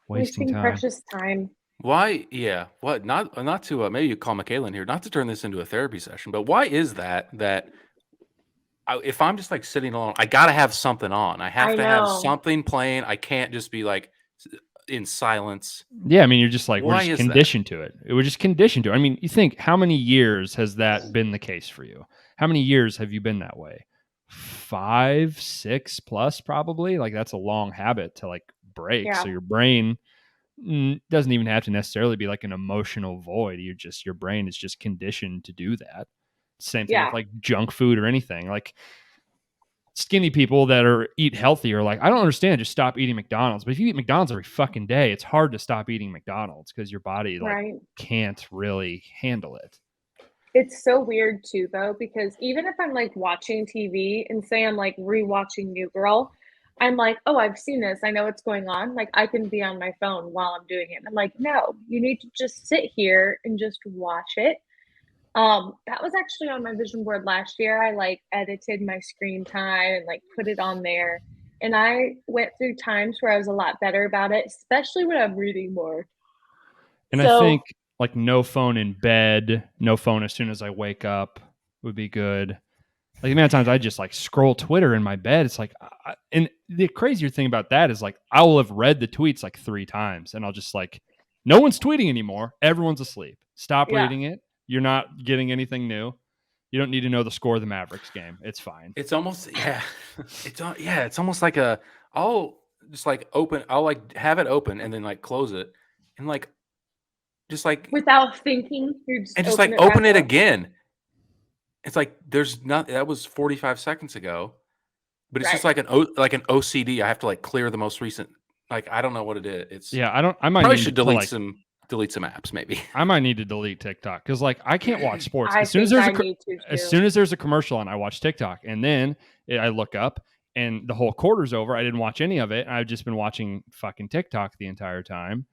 Speaker 1: wasting time.
Speaker 2: Precious time.
Speaker 4: Why? Yeah. What? Not to maybe you call Michaela in here, not to turn this into a therapy session, but why is that if I'm just sitting alone, I got to have something on. I have to have something playing. I can't just be in silence.
Speaker 1: Yeah, I mean, you're just we're just conditioned to it. We're just conditioned to it. I mean, you think, how many years has that been the case for you? How many years have you been that way? 5, 6 plus, probably. That's a long habit to break. Yeah. So your brain doesn't even have to necessarily be an emotional void. Your brain is just conditioned to do that. Same thing with junk food or anything. Skinny people that eat healthy are I don't understand, just stop eating McDonald's. But if you eat McDonald's every fucking day, it's hard to stop eating McDonald's because your body can't really handle it.
Speaker 2: It's so weird too, though, because even if I'm watching TV and say I'm rewatching New Girl, I'm like, oh, I've seen this. I know what's going on. Like, I can be on my phone while I'm doing it. And I'm like, no, you need to just sit here and just watch it. That was actually on my vision board last year. I like edited my screen time and like put it on there. And I went through times where I was a lot better about it, especially when I'm reading more.
Speaker 1: And I think like no phone in bed, no phone as soon as I wake up would be good. Like the amount of times I just like scroll Twitter in my bed, it's like, and the crazier thing about that is like I will have read the tweets like 3 times, and I'll just like, no one's tweeting anymore. Everyone's asleep. Stop reading it. You're not getting anything new. You don't need to know the score of the Mavericks game. It's fine.
Speaker 4: It's almost it's almost like I'll just like open. I'll like have it open and then like close it and like just like
Speaker 2: without thinking, you
Speaker 4: just like open it again. It's like there's not. That was 45 seconds ago, but it's just like an OCD. I have to like clear the most recent. Like I don't know what it is. It's
Speaker 1: I might
Speaker 4: probably
Speaker 1: need
Speaker 4: should
Speaker 1: to
Speaker 4: delete some apps maybe.
Speaker 1: I might need to delete TikTok because like I can't watch sports
Speaker 2: as soon as
Speaker 1: there's a commercial on, I watch TikTok, and then I look up and the whole quarter's over. I didn't watch any of it. I've just been watching fucking TikTok the entire time.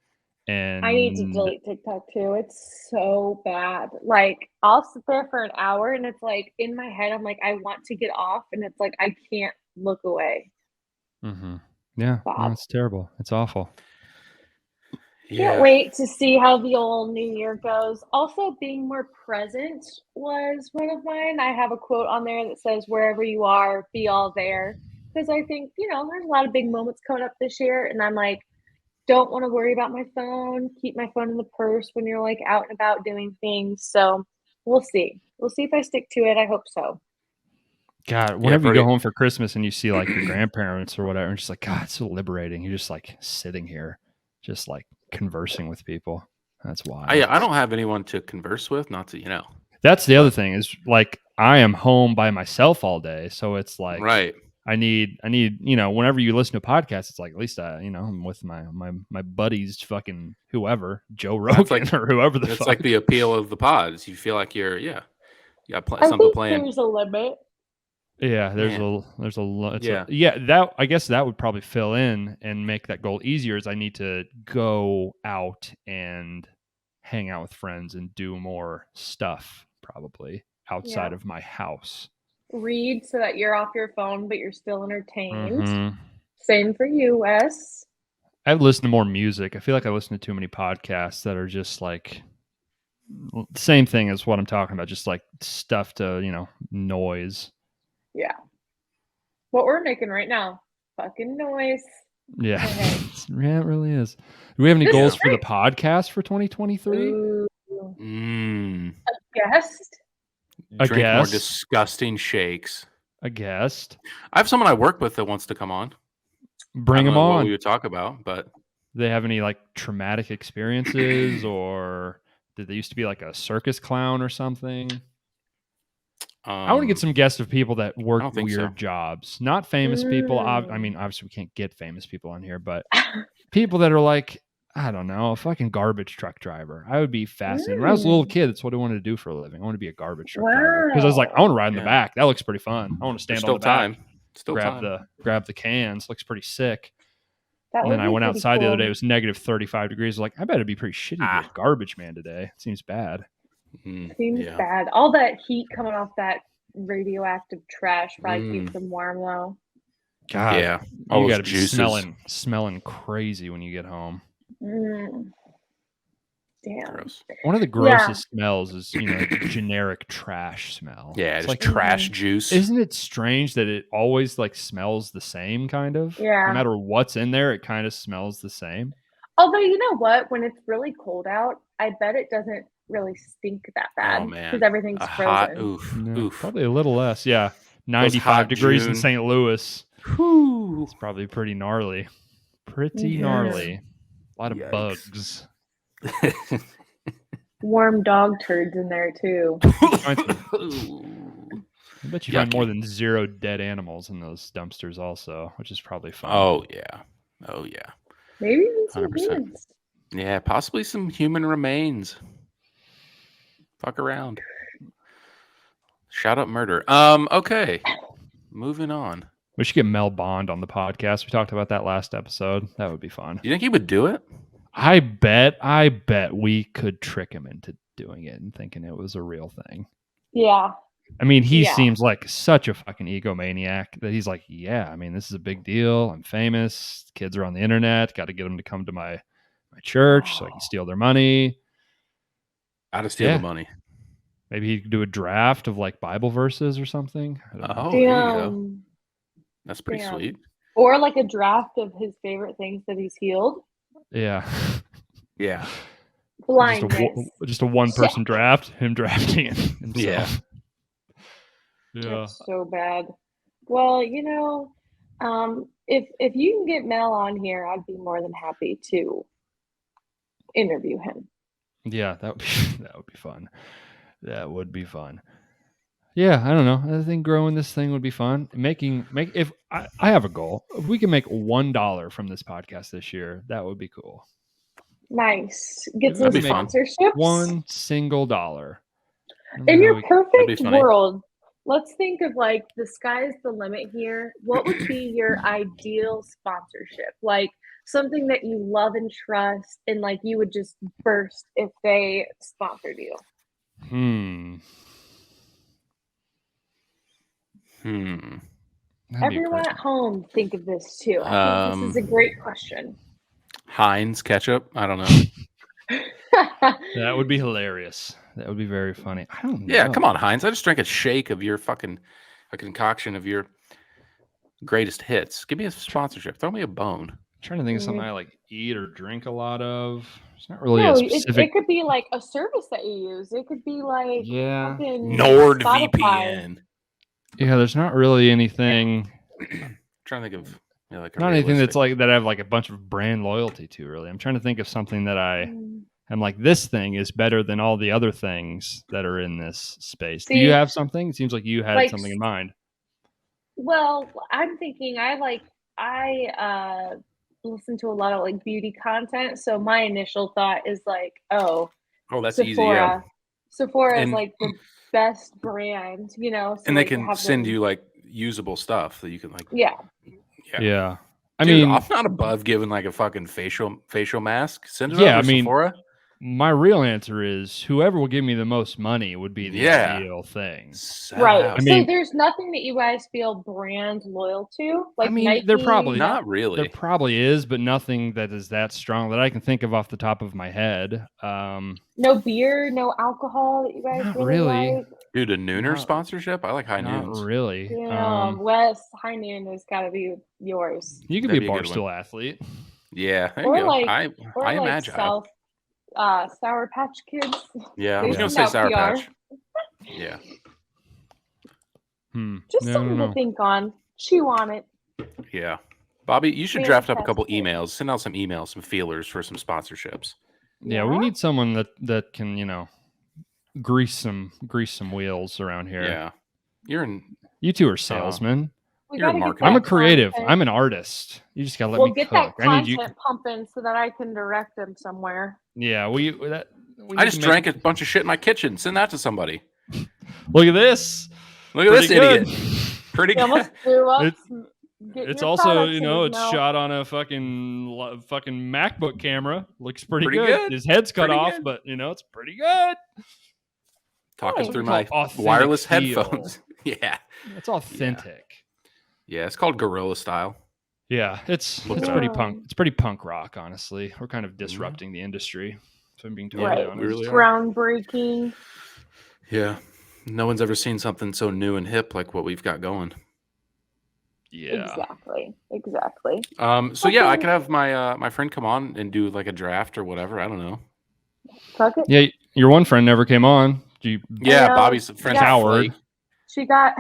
Speaker 1: And
Speaker 2: I need to delete TikTok too. It's so bad. Like I'll sit there for an hour and it's like in my head, I'm like, I want to get off, and it's like I can't look away.
Speaker 1: Mm-hmm. Yeah, no, it's terrible. It's awful.
Speaker 2: Can't wait to see how the old new year goes. Also, being more present was one of mine. I have a quote on there that says, wherever you are, be all there. Because I think, there's a lot of big moments coming up this year. And I'm like, don't want to worry about my phone. Keep my phone in the purse when you're like out and about doing things. So we'll see. We'll see if I stick to it. I hope so.
Speaker 1: God, whenever you go home for Christmas and you see like your grandparents or whatever, it's just like, God, it's so liberating. You're just like sitting here, just like conversing with people. That's wild.
Speaker 4: I don't have anyone to converse with, not to,
Speaker 1: That's the other thing is like I am home by myself all day. So it's like,
Speaker 4: right.
Speaker 1: I need, whenever you listen to a podcast, it's like, at least I'm with my buddies, fucking whoever, Joe Rogan or whoever the fuck.
Speaker 4: It's like the appeal of the pods. You feel like you got something playing.
Speaker 2: There's a limit.
Speaker 1: Yeah, there's a lot. That I guess that would probably fill in and make that goal easier. Is I need to go out and hang out with friends and do more stuff, probably outside of my house.
Speaker 2: Read so that you're off your phone, but you're still entertained.
Speaker 1: Mm-hmm.
Speaker 2: Same for you, Wes.
Speaker 1: I've listened to more music. I feel like I listen to too many podcasts that are just like the same thing as what I'm talking about, just like stuff to, noise.
Speaker 2: Yeah. What we're making right now, fucking noise.
Speaker 1: Yeah. Yeah, it really is. Do we have any goals for the podcast for 2023?
Speaker 2: A guest?
Speaker 4: Drink more disgusting shakes.
Speaker 1: A guest.
Speaker 4: I have someone I work with that wants to come on.
Speaker 1: Bring them on.
Speaker 4: What we would talk about, but
Speaker 1: do they have any like traumatic experiences, or did they used to be like a circus clown or something? I want to get some guests of people that work weird jobs, not famous people. I mean, obviously we can't get famous people on here, but people that are like, I don't know, a fucking garbage truck driver. I would be fascinated. When I was a little kid, that's what I wanted to do for a living. I want to be a garbage truck driver because I was like, I want to ride in the back. That looks pretty fun. I want to stand on the back, grab the cans. Looks pretty sick. And then I went outside the other day. It was negative 35 degrees. Like, I bet it'd be pretty shitty to be a garbage man today. It seems bad.
Speaker 2: Seems bad. All that heat coming off that radioactive trash probably keeps them warm though.
Speaker 1: God,
Speaker 4: yeah,
Speaker 1: you got to be smelling crazy when you get home.
Speaker 2: Damn.
Speaker 4: Gross.
Speaker 1: One of the grossest smells is generic trash smell.
Speaker 4: Yeah, it's like
Speaker 1: trash
Speaker 4: juice.
Speaker 1: Isn't it strange that it always like smells the same kind of?
Speaker 2: Yeah.
Speaker 1: No matter what's in there, it kind of smells the same.
Speaker 2: Although you know what, when it's really cold out, I bet it doesn't really stink that bad because everything's frozen.
Speaker 4: Oof.
Speaker 1: Probably a little less. Yeah, 95 degrees in St. Louis.
Speaker 4: Whew.
Speaker 1: It's probably pretty gnarly. Gnarly. A lot of bugs.
Speaker 2: Warm dog turds in there too.
Speaker 1: I bet you find more than 0 dead animals in those dumpsters also, which is probably fun.
Speaker 4: Oh yeah.
Speaker 2: Maybe even some humans.
Speaker 4: Yeah, possibly some human remains. Fuck around. Shout out murder. Okay. Moving on.
Speaker 1: We should get Mel Bond on the podcast. We talked about that last episode. That would be fun.
Speaker 4: You think he would do it?
Speaker 1: I bet we could trick him into doing it and thinking it was a real thing.
Speaker 2: Yeah.
Speaker 1: I mean, he seems like such a fucking egomaniac that he's like, yeah, I mean, this is a big deal. I'm famous. Kids are on the internet. Got to get them to come to my church so I can steal their money.
Speaker 4: How to steal the money.
Speaker 1: Maybe he could do a draft of like Bible verses or something.
Speaker 4: Oh, there you go. That's pretty sweet.
Speaker 2: Or like a draft of his favorite things that he's healed.
Speaker 1: Yeah.
Speaker 4: Yeah.
Speaker 2: Blindness.
Speaker 1: Just a one-person draft, him drafting it himself.
Speaker 4: Yeah.
Speaker 1: Yeah.
Speaker 2: That's so bad. Well, if you can get Mel on here, I'd be more than happy to interview him.
Speaker 1: Yeah, that would be fun. That would be fun. Yeah, I don't know. I think growing this thing would be fun. If I have a goal, if we can make $1 from this podcast this year, that would be cool.
Speaker 2: Nice. Get some sponsorships.
Speaker 1: $1 single dollar.
Speaker 2: In your perfect world, let's think of like the sky's the limit here. What would be your ideal sponsorship? Like something that you love and trust, and like you would just burst if they sponsored you. Everyone at home, think of this too. I think this is a great question.
Speaker 4: Heinz ketchup? I don't know.
Speaker 1: That would be hilarious. That would be very funny. I don't know.
Speaker 4: Yeah, come on, Heinz. I just drank a shake of your a concoction of your greatest hits. Give me a sponsorship. Throw me a bone.
Speaker 1: I'm trying to think of something I like eat or drink a lot of. It's not really a specific.
Speaker 2: It could be like a service that you use. It could be like
Speaker 4: NordVPN.
Speaker 1: Yeah, there's not really anything.
Speaker 4: I'm trying to think of
Speaker 1: not anything that's like that I have like a bunch of brand loyalty to. Really, I'm trying to think of something that I'm like, this thing is better than all the other things that are in this space. Do you have something? It seems like you had something in mind.
Speaker 2: Well, I'm thinking I listen to a lot of like beauty content, so my initial thought is like,
Speaker 4: that's
Speaker 2: Sephora.
Speaker 4: easy. Yeah.
Speaker 2: Sephora is like the best brand, So
Speaker 4: and they can send you like usable stuff that you can like.
Speaker 2: Yeah.
Speaker 1: I
Speaker 4: Dude,
Speaker 1: mean,
Speaker 4: I'm not above giving like a fucking facial mask. Send it over to Sephora.
Speaker 1: My real answer is whoever will give me the most money would be the ideal thing.
Speaker 2: Right. So there's nothing that you guys feel brand loyal to? Like Nike?
Speaker 1: There probably
Speaker 4: not really.
Speaker 1: There probably is, but nothing that is that strong that I can think of off the top of my head.
Speaker 2: No beer, no alcohol that you guys really like?
Speaker 4: Dude, a Nooner sponsorship? I like High Noons.
Speaker 1: Not really.
Speaker 2: Yeah, Wes, High Noon has got to be yours.
Speaker 1: You could be a Barstool athlete.
Speaker 4: Yeah, there you go. I imagine.
Speaker 2: Sour Patch Kids.
Speaker 4: Yeah, I was going to say Sour Patch. Yeah.
Speaker 2: Just something to think on. Chew on it.
Speaker 4: Yeah. Bobby, you should draft up a couple emails. Send out some emails, some feelers for some sponsorships.
Speaker 1: Yeah, we need someone that can, grease some wheels around here.
Speaker 4: Yeah.
Speaker 1: You two are salesmen.
Speaker 4: You're a marketer.
Speaker 1: I'm a creative. I'm an artist. You just gotta let me
Speaker 2: get
Speaker 1: cook.
Speaker 2: That content pumping so that I can direct them somewhere.
Speaker 1: Yeah,
Speaker 4: I just drank a bunch of shit in my kitchen. Send that to somebody.
Speaker 1: Look at this.
Speaker 4: Look at this idiot. Pretty good.
Speaker 1: It's also, it's shot on a fucking MacBook camera. Looks pretty good. His head's cut off, but it's pretty good.
Speaker 4: Talking through my wireless headphones. Yeah.
Speaker 1: It's authentic.
Speaker 4: Yeah, it's called Guerrilla Style.
Speaker 1: Yeah, it's pretty punk. It's pretty punk rock, honestly. We're kind of disrupting the industry. So I'm being totally honest.
Speaker 2: Really groundbreaking.
Speaker 4: Yeah. No one's ever seen something so new and hip like what we've got going.
Speaker 1: Yeah.
Speaker 2: Exactly.
Speaker 4: So yeah, I could have my friend come on and do like a draft or whatever. I don't know.
Speaker 2: Fuck it.
Speaker 1: Yeah, your one friend never came on.
Speaker 4: Bobby's friend
Speaker 1: Howard.
Speaker 2: She got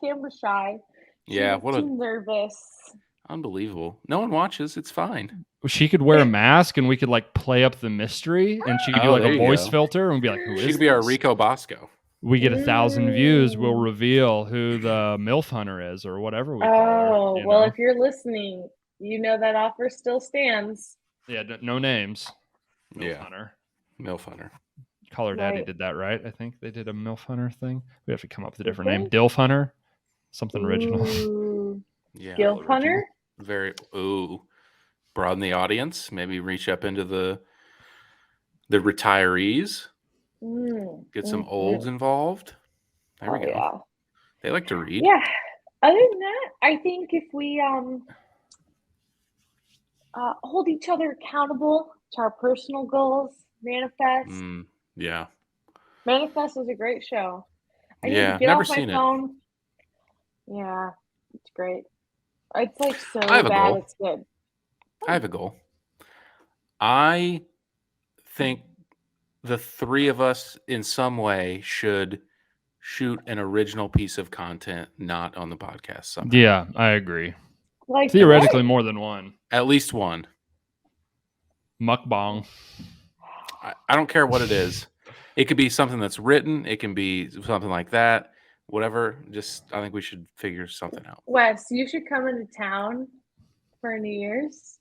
Speaker 2: camera shy. She
Speaker 4: was
Speaker 2: too nervous.
Speaker 4: Unbelievable. No one watches. It's fine.
Speaker 1: She could wear a mask and we could like play up the mystery, and she could do like a voice filter and be like, "Who is?"
Speaker 4: She could be our Rico Bosco.
Speaker 1: We get 1,000 views. We'll reveal who the MILF hunter is, or whatever we call her.
Speaker 2: Well, if you're listening, that offer still stands.
Speaker 1: Yeah, no names.
Speaker 4: MILF hunter. MILF hunter.
Speaker 1: Call Her Daddy did that, right? I think they did a MILF hunter thing. We have to come up with a different name. DILF hunter, something original.
Speaker 4: Yeah.
Speaker 2: Gil Hunter.
Speaker 4: Very broaden the audience. Maybe reach up into the retirees. Get some olds involved. There we go.
Speaker 2: Yeah.
Speaker 4: They like to read.
Speaker 2: Yeah. Other than that, I think if we hold each other accountable to our personal goals, manifest.
Speaker 4: Yeah.
Speaker 2: Manifest is a great show. I need to get
Speaker 4: never
Speaker 2: off my
Speaker 4: seen
Speaker 2: phone. Yeah, it's great. It's like so
Speaker 4: I have a
Speaker 2: bad,
Speaker 4: goal.
Speaker 2: it's good.
Speaker 4: I have a goal. I think the three of us in some way should shoot an original piece of content not on the podcast somehow.
Speaker 1: Yeah, I agree.
Speaker 2: Like
Speaker 1: theoretically
Speaker 2: what?
Speaker 1: more than one.
Speaker 4: At least one.
Speaker 1: Mukbang.
Speaker 4: I don't care what it is. It could be something that's written. It can be something like that. Whatever. Just I think we should figure something out.
Speaker 2: Wes, you should come into town for New Year's.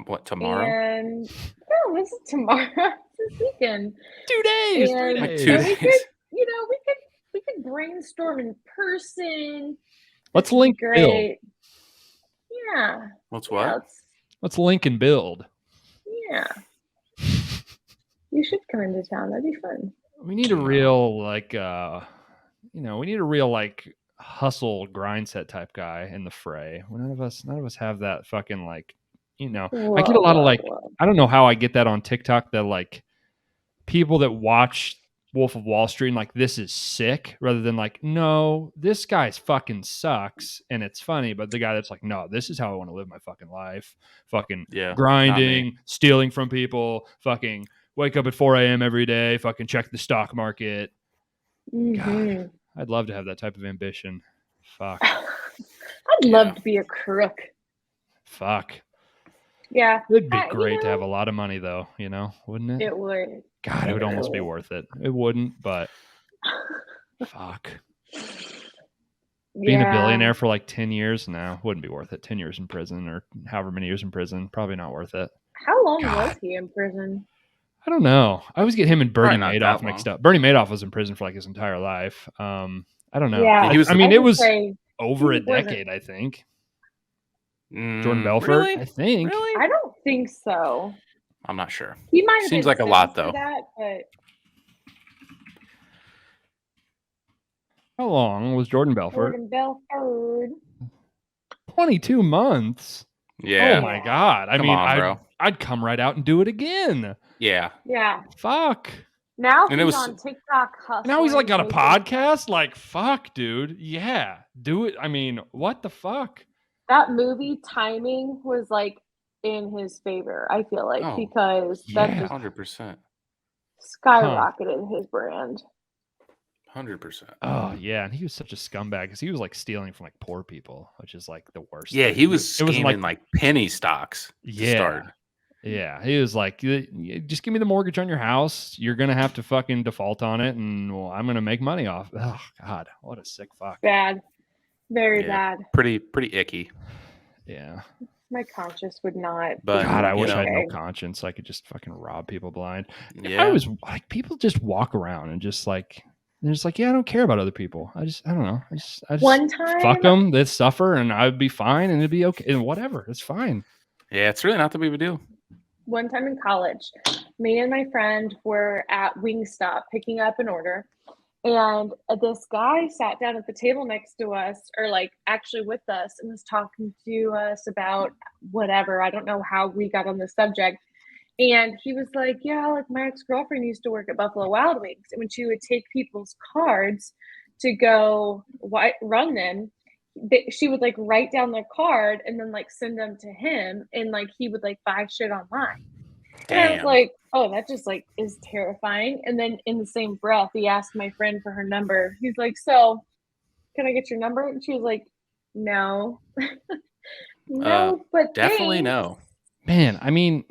Speaker 4: What, tomorrow?
Speaker 2: And no, this is tomorrow. This weekend.
Speaker 1: 2 days.
Speaker 2: And
Speaker 1: 3
Speaker 4: Like
Speaker 1: days.
Speaker 4: 2
Speaker 2: we
Speaker 4: days.
Speaker 2: could, we could brainstorm in person.
Speaker 1: Let's
Speaker 2: That'd be
Speaker 1: link build.
Speaker 2: great. Yeah.
Speaker 4: What's
Speaker 2: Yeah,
Speaker 4: what?
Speaker 1: Let's link and build.
Speaker 2: Yeah. You should come into town. That'd be fun.
Speaker 1: We need a real we need a real like hustle grind set type guy in the fray. None of us have that fucking like, I get a lot of I don't know how I get that on TikTok, that like people that watch Wolf of Wall Street and like, this is sick, rather than like, no, this guy's fucking sucks and it's funny, but the guy that's like, no, this is how I want to live my fucking life, fucking grinding, stealing from people, fucking wake up at 4 a.m. every day, fucking check the stock market. God, I'd love to have that type of ambition. Fuck.
Speaker 2: I'd love to be a crook.
Speaker 1: Fuck.
Speaker 2: Yeah.
Speaker 1: It'd be great to have a lot of money though, wouldn't it?
Speaker 2: It would.
Speaker 1: God, it would almost be worth it. It wouldn't, but fuck. Being a billionaire for like 10 years now wouldn't be worth it. 10 years in prison or however many years in prison, probably not worth it.
Speaker 2: How long was he in prison?
Speaker 1: I don't know. I always get him and Bernie
Speaker 4: Probably
Speaker 1: Madoff mixed up. Bernie Madoff was in prison for like his entire life. I don't know.
Speaker 2: Yeah,
Speaker 1: it was over a decade, I think. Jordan Belfort,
Speaker 4: really?
Speaker 1: I think.
Speaker 2: Really? I don't think so.
Speaker 4: I'm not sure.
Speaker 2: He might have
Speaker 4: Seems
Speaker 2: been
Speaker 4: like a lot though.
Speaker 2: But
Speaker 1: how long was Jordan Belfort?
Speaker 2: Jordan Belfort.
Speaker 1: 22 months.
Speaker 4: Yeah.
Speaker 1: Oh my God. I'd come right out and do it again.
Speaker 4: Yeah.
Speaker 2: Yeah.
Speaker 1: Fuck.
Speaker 2: Now he's on TikTok hustling.
Speaker 1: Now he's like got a podcast. Like, fuck, dude. Yeah. Do it. I mean, what the fuck?
Speaker 2: That movie timing was like in his favor, I feel like, because that just
Speaker 4: 100%.
Speaker 2: skyrocketed his brand.
Speaker 4: 100%.
Speaker 1: Oh yeah, and he was such a scumbag because he was like stealing from like poor people, which is like the worst.
Speaker 4: Yeah,
Speaker 1: thing.
Speaker 4: he was scheming
Speaker 1: it was
Speaker 4: like penny stocks.
Speaker 1: Yeah, yeah. He was like, just give me the mortgage on your house. You're gonna have to fucking default on it, and I'm gonna make money off. Oh God, what a sick fuck.
Speaker 2: Bad, very bad.
Speaker 4: Pretty icky.
Speaker 1: Yeah.
Speaker 2: My conscience would not.
Speaker 1: But God, I wish I had no conscience. I could just fucking rob people blind.
Speaker 4: Yeah.
Speaker 1: I was like, people just walk around and just like. They're just like, yeah, I don't care about other people. I don't know. I just
Speaker 2: one time
Speaker 1: fuck them. They suffer, and I'd be fine, and it'd be okay, and whatever. It's fine.
Speaker 4: Yeah, it's really not that big of a deal.
Speaker 2: One time in college, me and my friend were at Wingstop picking up an order, and this guy sat down at the table next to us, or like actually with us, and was talking to us about whatever. I don't know how we got on the subject. And he was like, yeah, like my ex-girlfriend used to work at Buffalo Wild Wings. And when she would take people's cards to go run them, she would like write down their card and then like send them to him. And like he would like buy shit online.
Speaker 4: Damn.
Speaker 2: And I was like, oh, that just like is terrifying. And then in the same breath, he asked my friend for her number. He's like, so can I get your number? And she was like, no. No, but
Speaker 4: definitely
Speaker 2: thanks.
Speaker 4: No.
Speaker 1: Man, I mean,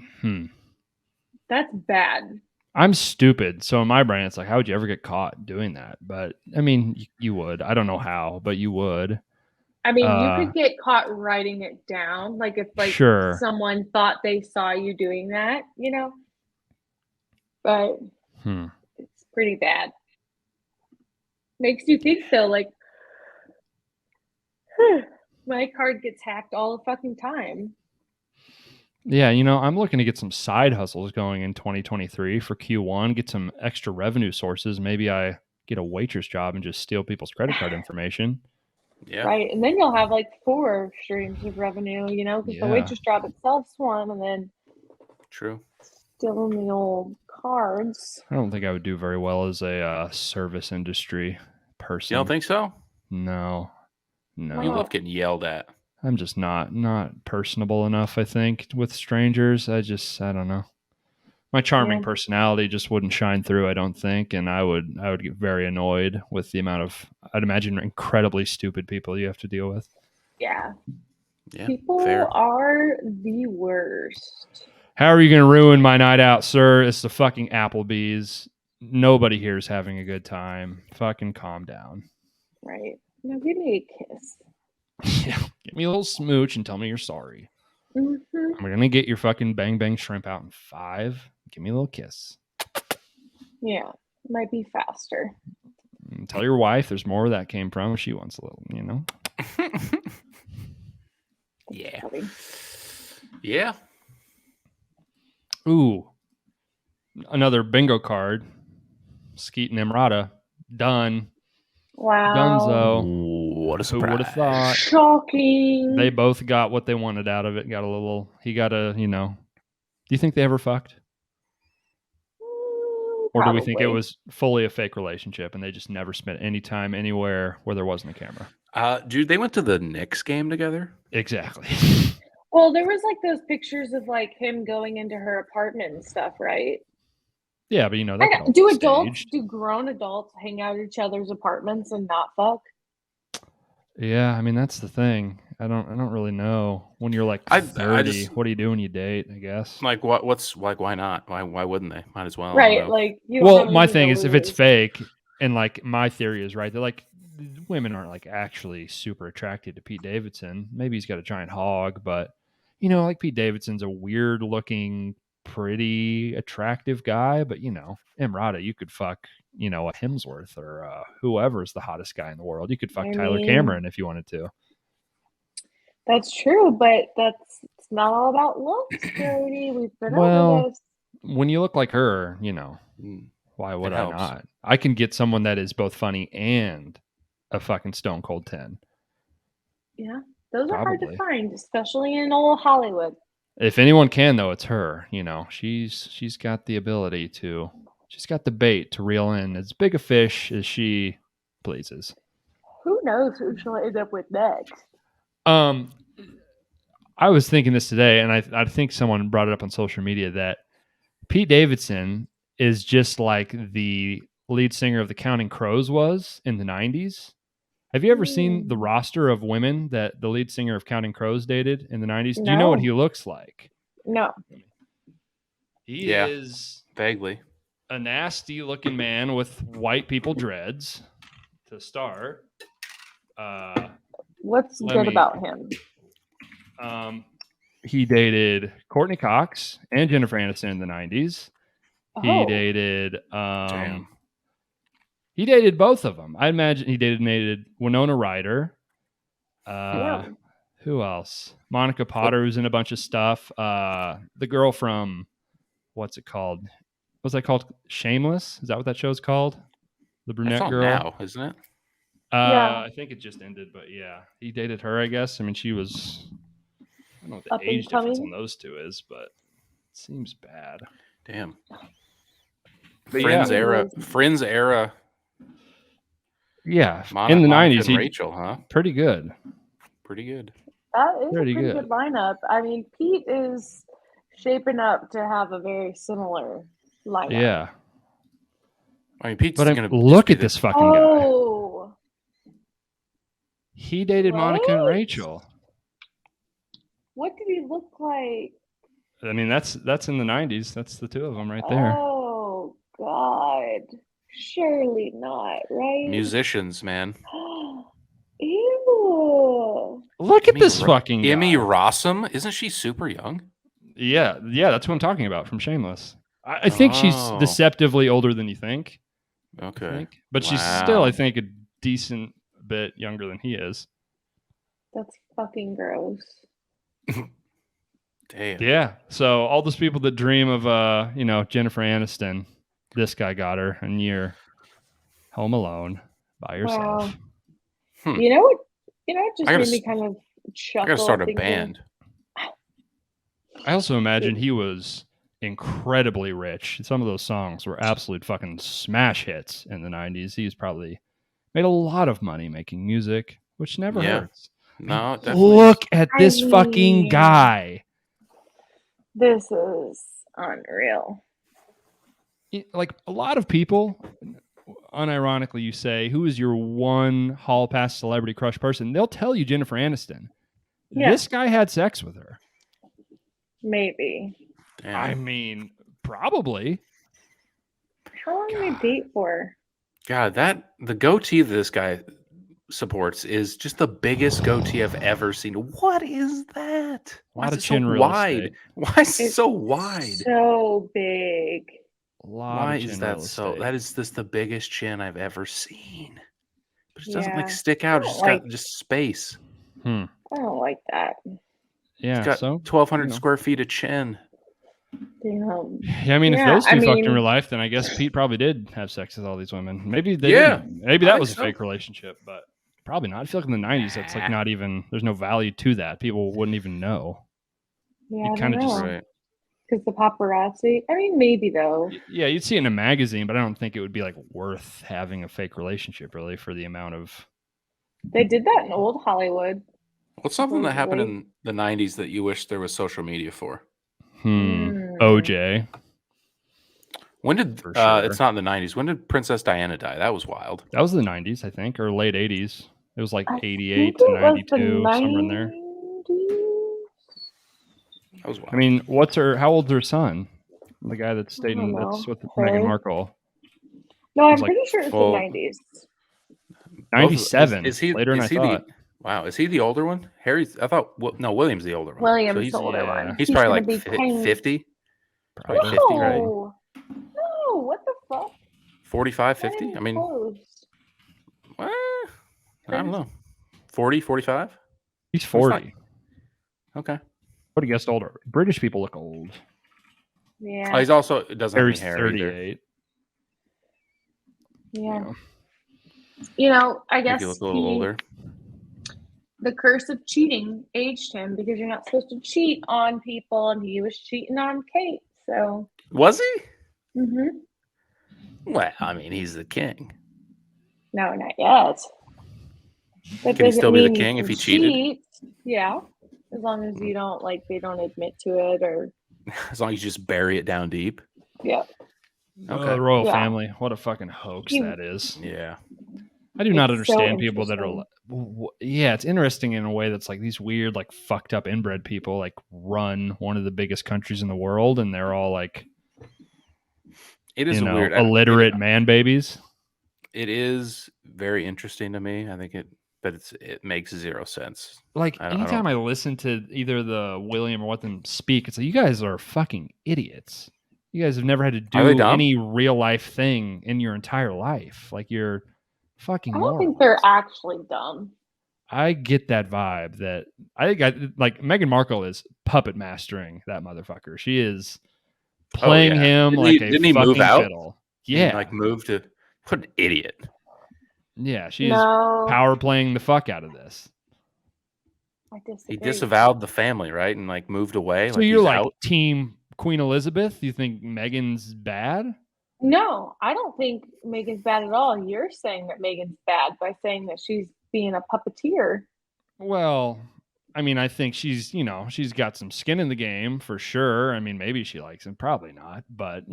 Speaker 2: That's bad.
Speaker 1: I'm stupid. So in my brain, it's like, how would you ever get caught doing that? But I mean, you would. I don't know how, but you would.
Speaker 2: I mean, you could get caught writing it down. Like if like someone thought they saw you doing that, but it's pretty bad. Makes you think though, like, My card gets hacked all the fucking time.
Speaker 1: Yeah, I'm looking to get some side hustles going in 2023 for Q1, get some extra revenue sources. Maybe I get a waitress job and just steal people's credit card information.
Speaker 4: Yeah.
Speaker 2: Right. And then you'll have like 4 streams of revenue, because the waitress job itself's one, and then
Speaker 4: True.
Speaker 2: stealing the old cards.
Speaker 1: I don't think I would do very well as a service industry person.
Speaker 4: You don't think so?
Speaker 1: No.
Speaker 4: You love getting yelled at.
Speaker 1: I'm just not personable enough, I think, with strangers. I don't know. My charming personality just wouldn't shine through, I don't think, and I would get very annoyed with the amount of, I'd imagine, incredibly stupid people you have to deal with.
Speaker 2: Yeah.
Speaker 4: Yeah.
Speaker 2: People are the worst.
Speaker 1: How are you going to ruin my night out, sir? It's the fucking Applebee's. Nobody here is having a good time. Fucking calm down.
Speaker 2: Right. Now give me a kiss.
Speaker 1: Yeah, give me a little smooch and tell me you're sorry.
Speaker 2: Mm-hmm.
Speaker 1: I'm gonna get your fucking bang bang shrimp out in 5. Give me a little kiss.
Speaker 2: Yeah, might be faster.
Speaker 1: And tell your wife there's more where that came from. She wants a little,
Speaker 4: Yeah. Yeah.
Speaker 1: Ooh, another bingo card. Skeet and Emrata done.
Speaker 2: Wow.
Speaker 1: Dunzo.
Speaker 4: What a surprise.
Speaker 1: Who would have thought?
Speaker 2: Shocking.
Speaker 1: They both got what they wanted out of it. He got a, Do you think they ever fucked? Or do we think it was fully a fake relationship and they just never spent any time anywhere where there wasn't a camera?
Speaker 4: Dude, they went to the Knicks game together?
Speaker 1: Exactly.
Speaker 2: Well, there was like those pictures of like him going into her apartment and stuff, right?
Speaker 1: Yeah, but that
Speaker 2: do grown adults hang out at each other's apartments and not fuck?
Speaker 1: Yeah, I mean that's the thing. I don't really know. When you're like 30, what do you do when you date? I guess.
Speaker 4: Like what's like? Why not? Why wouldn't they? Might as well.
Speaker 2: Right. Like
Speaker 1: well, my thing is if it's fake, and like my theory is right, they're like women aren't like actually super attracted to Pete Davidson. Maybe he's got a giant hog, but like Pete Davidson's a weird looking, pretty attractive guy. But Emrata, you could fuck. A Hemsworth or whoever's the hottest guy in the world. You could fuck Tyler Cameron if you wanted to.
Speaker 2: That's true, but it's not all about looks, Jody. We've been over this.
Speaker 1: When you look like her, why would I not? I can get someone that is both funny and a fucking stone cold 10.
Speaker 2: Yeah, those are hard to find, especially in old Hollywood.
Speaker 1: If anyone can, though, it's her. She's got the ability to. She's got the bait to reel in as big a fish as she pleases.
Speaker 2: Who knows who she'll end up with next?
Speaker 1: I was thinking this today, and I think someone brought it up on social media that Pete Davidson is just like the lead singer of the Counting Crows was in the 90s. Have you ever seen the roster of women that the lead singer of Counting Crows dated in the 90s? No. Do you know what he looks like?
Speaker 2: No.
Speaker 1: He is
Speaker 4: vaguely
Speaker 1: a nasty looking man with white people dreads to start.
Speaker 2: What's good about him?
Speaker 1: He dated Courtney Cox and Jennifer Aniston in the 90s. He dated he dated both of them. I imagine he dated Winona Ryder. Who else? Monica Potter, who's in a bunch of stuff. The girl from what's it called? What's that called? Shameless? Is that what that show's called? The brunette girl.
Speaker 4: Now, isn't it?
Speaker 1: I think it just ended, but yeah, he dated her. I guess. I mean, she was. I don't know what the age difference on those two is, but it seems bad.
Speaker 4: Damn.
Speaker 1: But
Speaker 4: Friends era.
Speaker 1: Yeah, in the 90s,
Speaker 4: Rachel, huh?
Speaker 1: Pretty good.
Speaker 4: Pretty good.
Speaker 2: That is pretty good lineup. I mean, Pete is shaping up to have a very similar lineup.
Speaker 1: Yeah.
Speaker 4: I mean, Pete's
Speaker 1: going to look at this fucking guy. He dated Monica and Rachel.
Speaker 2: What did he look like?
Speaker 1: I mean, that's in the 90s. That's the two of them right there.
Speaker 2: Oh, God. Surely not, right?
Speaker 4: Musicians, man.
Speaker 2: Ew.
Speaker 1: Look at this fucking guy.
Speaker 4: Emmy Rossum. Isn't she super young?
Speaker 1: Yeah, that's what I'm talking about from Shameless. I think she's deceptively older than you think.
Speaker 4: Okay.
Speaker 1: But she's still, I think, a decent bit younger than he is.
Speaker 2: That's fucking gross.
Speaker 4: Damn.
Speaker 1: Yeah. So all those people that dream of Jennifer Aniston, this guy got her, and you're home alone by yourself.
Speaker 2: Wow. You know what? It just
Speaker 4: I gotta
Speaker 2: made me kind of chuckle.
Speaker 4: I gotta start a
Speaker 2: thinking,
Speaker 4: band.
Speaker 1: I also imagine he was incredibly rich. Some of those songs were absolute fucking smash hits in the 90s. He's probably made a lot of money making music, which never hurts.
Speaker 4: No, it definitely
Speaker 1: Look
Speaker 4: is.
Speaker 1: at this fucking
Speaker 2: mean,
Speaker 1: guy.
Speaker 2: This is unreal.
Speaker 1: Like a lot of people, unironically, you say, who is your one hall pass celebrity crush person? They'll tell you Jennifer Aniston.
Speaker 2: Yeah.
Speaker 1: This guy had sex with her.
Speaker 2: Maybe.
Speaker 4: Damn.
Speaker 1: I mean, probably.
Speaker 2: How long did they date for?
Speaker 4: God, the goatee that this guy supports is just the biggest goatee I've ever seen. What is that? Why is it so wide? Why is it so wide?
Speaker 2: So big.
Speaker 4: Why is that so? That is just the biggest chin I've ever seen. But it doesn't like stick out. It's just got just space.
Speaker 2: I don't like that.
Speaker 1: Yeah,
Speaker 4: it's got
Speaker 1: so
Speaker 4: 1,200 square feet of chin.
Speaker 2: Damn.
Speaker 1: Yeah, I mean, if those two fucked in real life, then I guess Pete probably did have sex with all these women. Maybe they didn't. Maybe that was a fake relationship, but probably not. I feel like in the 90s, that's like not even, there's no value to that. People wouldn't even know.
Speaker 2: Yeah,
Speaker 1: you kind of just.
Speaker 2: Because the paparazzi. I mean, maybe though.
Speaker 1: Yeah, you'd see it in a magazine, but I don't think it would be like worth having a fake relationship really for the amount of.
Speaker 2: They did that in old Hollywood.
Speaker 4: What's something that happened in the 90s that you wish there was social media for?
Speaker 1: OJ.
Speaker 4: When did it's not in the 90s. When did Princess Diana die? That was wild.
Speaker 1: That was the 90s, I think, or late 80s. It was like 88 to 92, somewhere in there.
Speaker 4: That was wild.
Speaker 1: I mean, how old's her son? The guy that's with Meghan Markle.
Speaker 2: No, I'm pretty sure it's the 90s.
Speaker 1: 97.
Speaker 4: Is he
Speaker 1: later than I thought.
Speaker 4: Wow, is he the older one? William's the older one.
Speaker 2: William's the older one.
Speaker 4: He's probably like 50.
Speaker 1: Probably
Speaker 4: 50, right?
Speaker 2: No, what the fuck?
Speaker 4: 45, 50? I mean, I don't know. 40, 45?
Speaker 1: He's 40.
Speaker 4: Okay.
Speaker 1: What do you guess older? British people look old.
Speaker 2: Yeah.
Speaker 4: Oh, he's also doesn't have any hair
Speaker 1: 38.
Speaker 2: Yeah. I guess
Speaker 4: he look a little older.
Speaker 2: The curse of cheating aged him because you're not supposed to cheat on people, and he was cheating on Kate. So
Speaker 4: was he?
Speaker 2: Mm-hmm.
Speaker 4: Well, I mean, he's the king.
Speaker 2: No, not yet. That
Speaker 4: can he still be the king if he cheated?
Speaker 2: Yeah, as long as you don't they don't admit to it, or
Speaker 4: as long as you just bury it down deep.
Speaker 2: Yeah.
Speaker 1: Okay. The royal family. What a fucking hoax that is.
Speaker 4: Yeah.
Speaker 1: I do not understand people that are. Yeah, it's interesting in a way that's like these weird, like fucked up inbred people like run one of the biggest countries in the world, and they're all like,
Speaker 4: it is weird,
Speaker 1: illiterate man babies.
Speaker 4: It is very interesting to me. I think it makes zero sense.
Speaker 1: Like anytime I listen to either the William or what them speak, it's like, you guys are fucking idiots. You guys have never had to do any real life thing in your entire life. Like you're fucking.
Speaker 2: I don't think they're actually dumb.
Speaker 1: I get that vibe that I think like Meghan Markle is puppet mastering that motherfucker. She is playing him didn't he
Speaker 4: move out?
Speaker 1: Fiddle. Yeah,
Speaker 4: move to. What an idiot.
Speaker 1: Yeah, she is power playing the fuck out of this.
Speaker 2: I disagree.
Speaker 4: He disavowed the family, right, and moved away.
Speaker 1: So you're like team Queen Elizabeth? You think Meghan's bad?
Speaker 2: No, I don't think Meghan's bad at all. You're saying that Meghan's bad by saying that she's being a puppeteer.
Speaker 1: Well, I mean, I think she's got some skin in the game for sure. I mean, maybe she likes him, probably not, but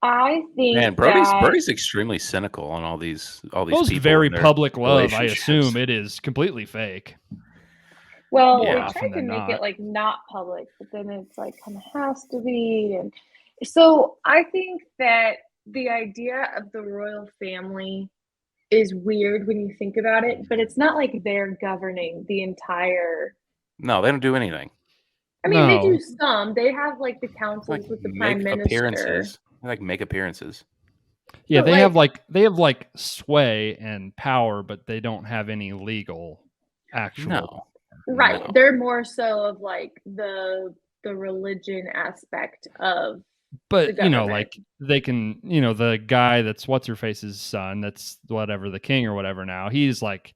Speaker 2: I think
Speaker 4: Brody's extremely cynical on all these
Speaker 1: Those
Speaker 4: people.
Speaker 1: Very public love, I assume it is completely fake.
Speaker 2: Well, they tried to make it not public, but then it's kind of has to be. And so I think that the idea of the royal family is weird when you think about it, but it's not like they're governing the entire.
Speaker 4: No, they don't do anything.
Speaker 2: I mean, they do some. They have the councils with the prime minister.
Speaker 4: Appearances. They make appearances.
Speaker 1: Yeah, they have sway and power, but they don't have any legal actual.
Speaker 4: No.
Speaker 2: Right.
Speaker 4: No.
Speaker 2: They're more so of like the religion aspect of
Speaker 1: But
Speaker 2: the
Speaker 1: you know,
Speaker 2: government.
Speaker 1: like they can, you know, the guy that's what's her face's son, that's whatever, the king or whatever now, he's like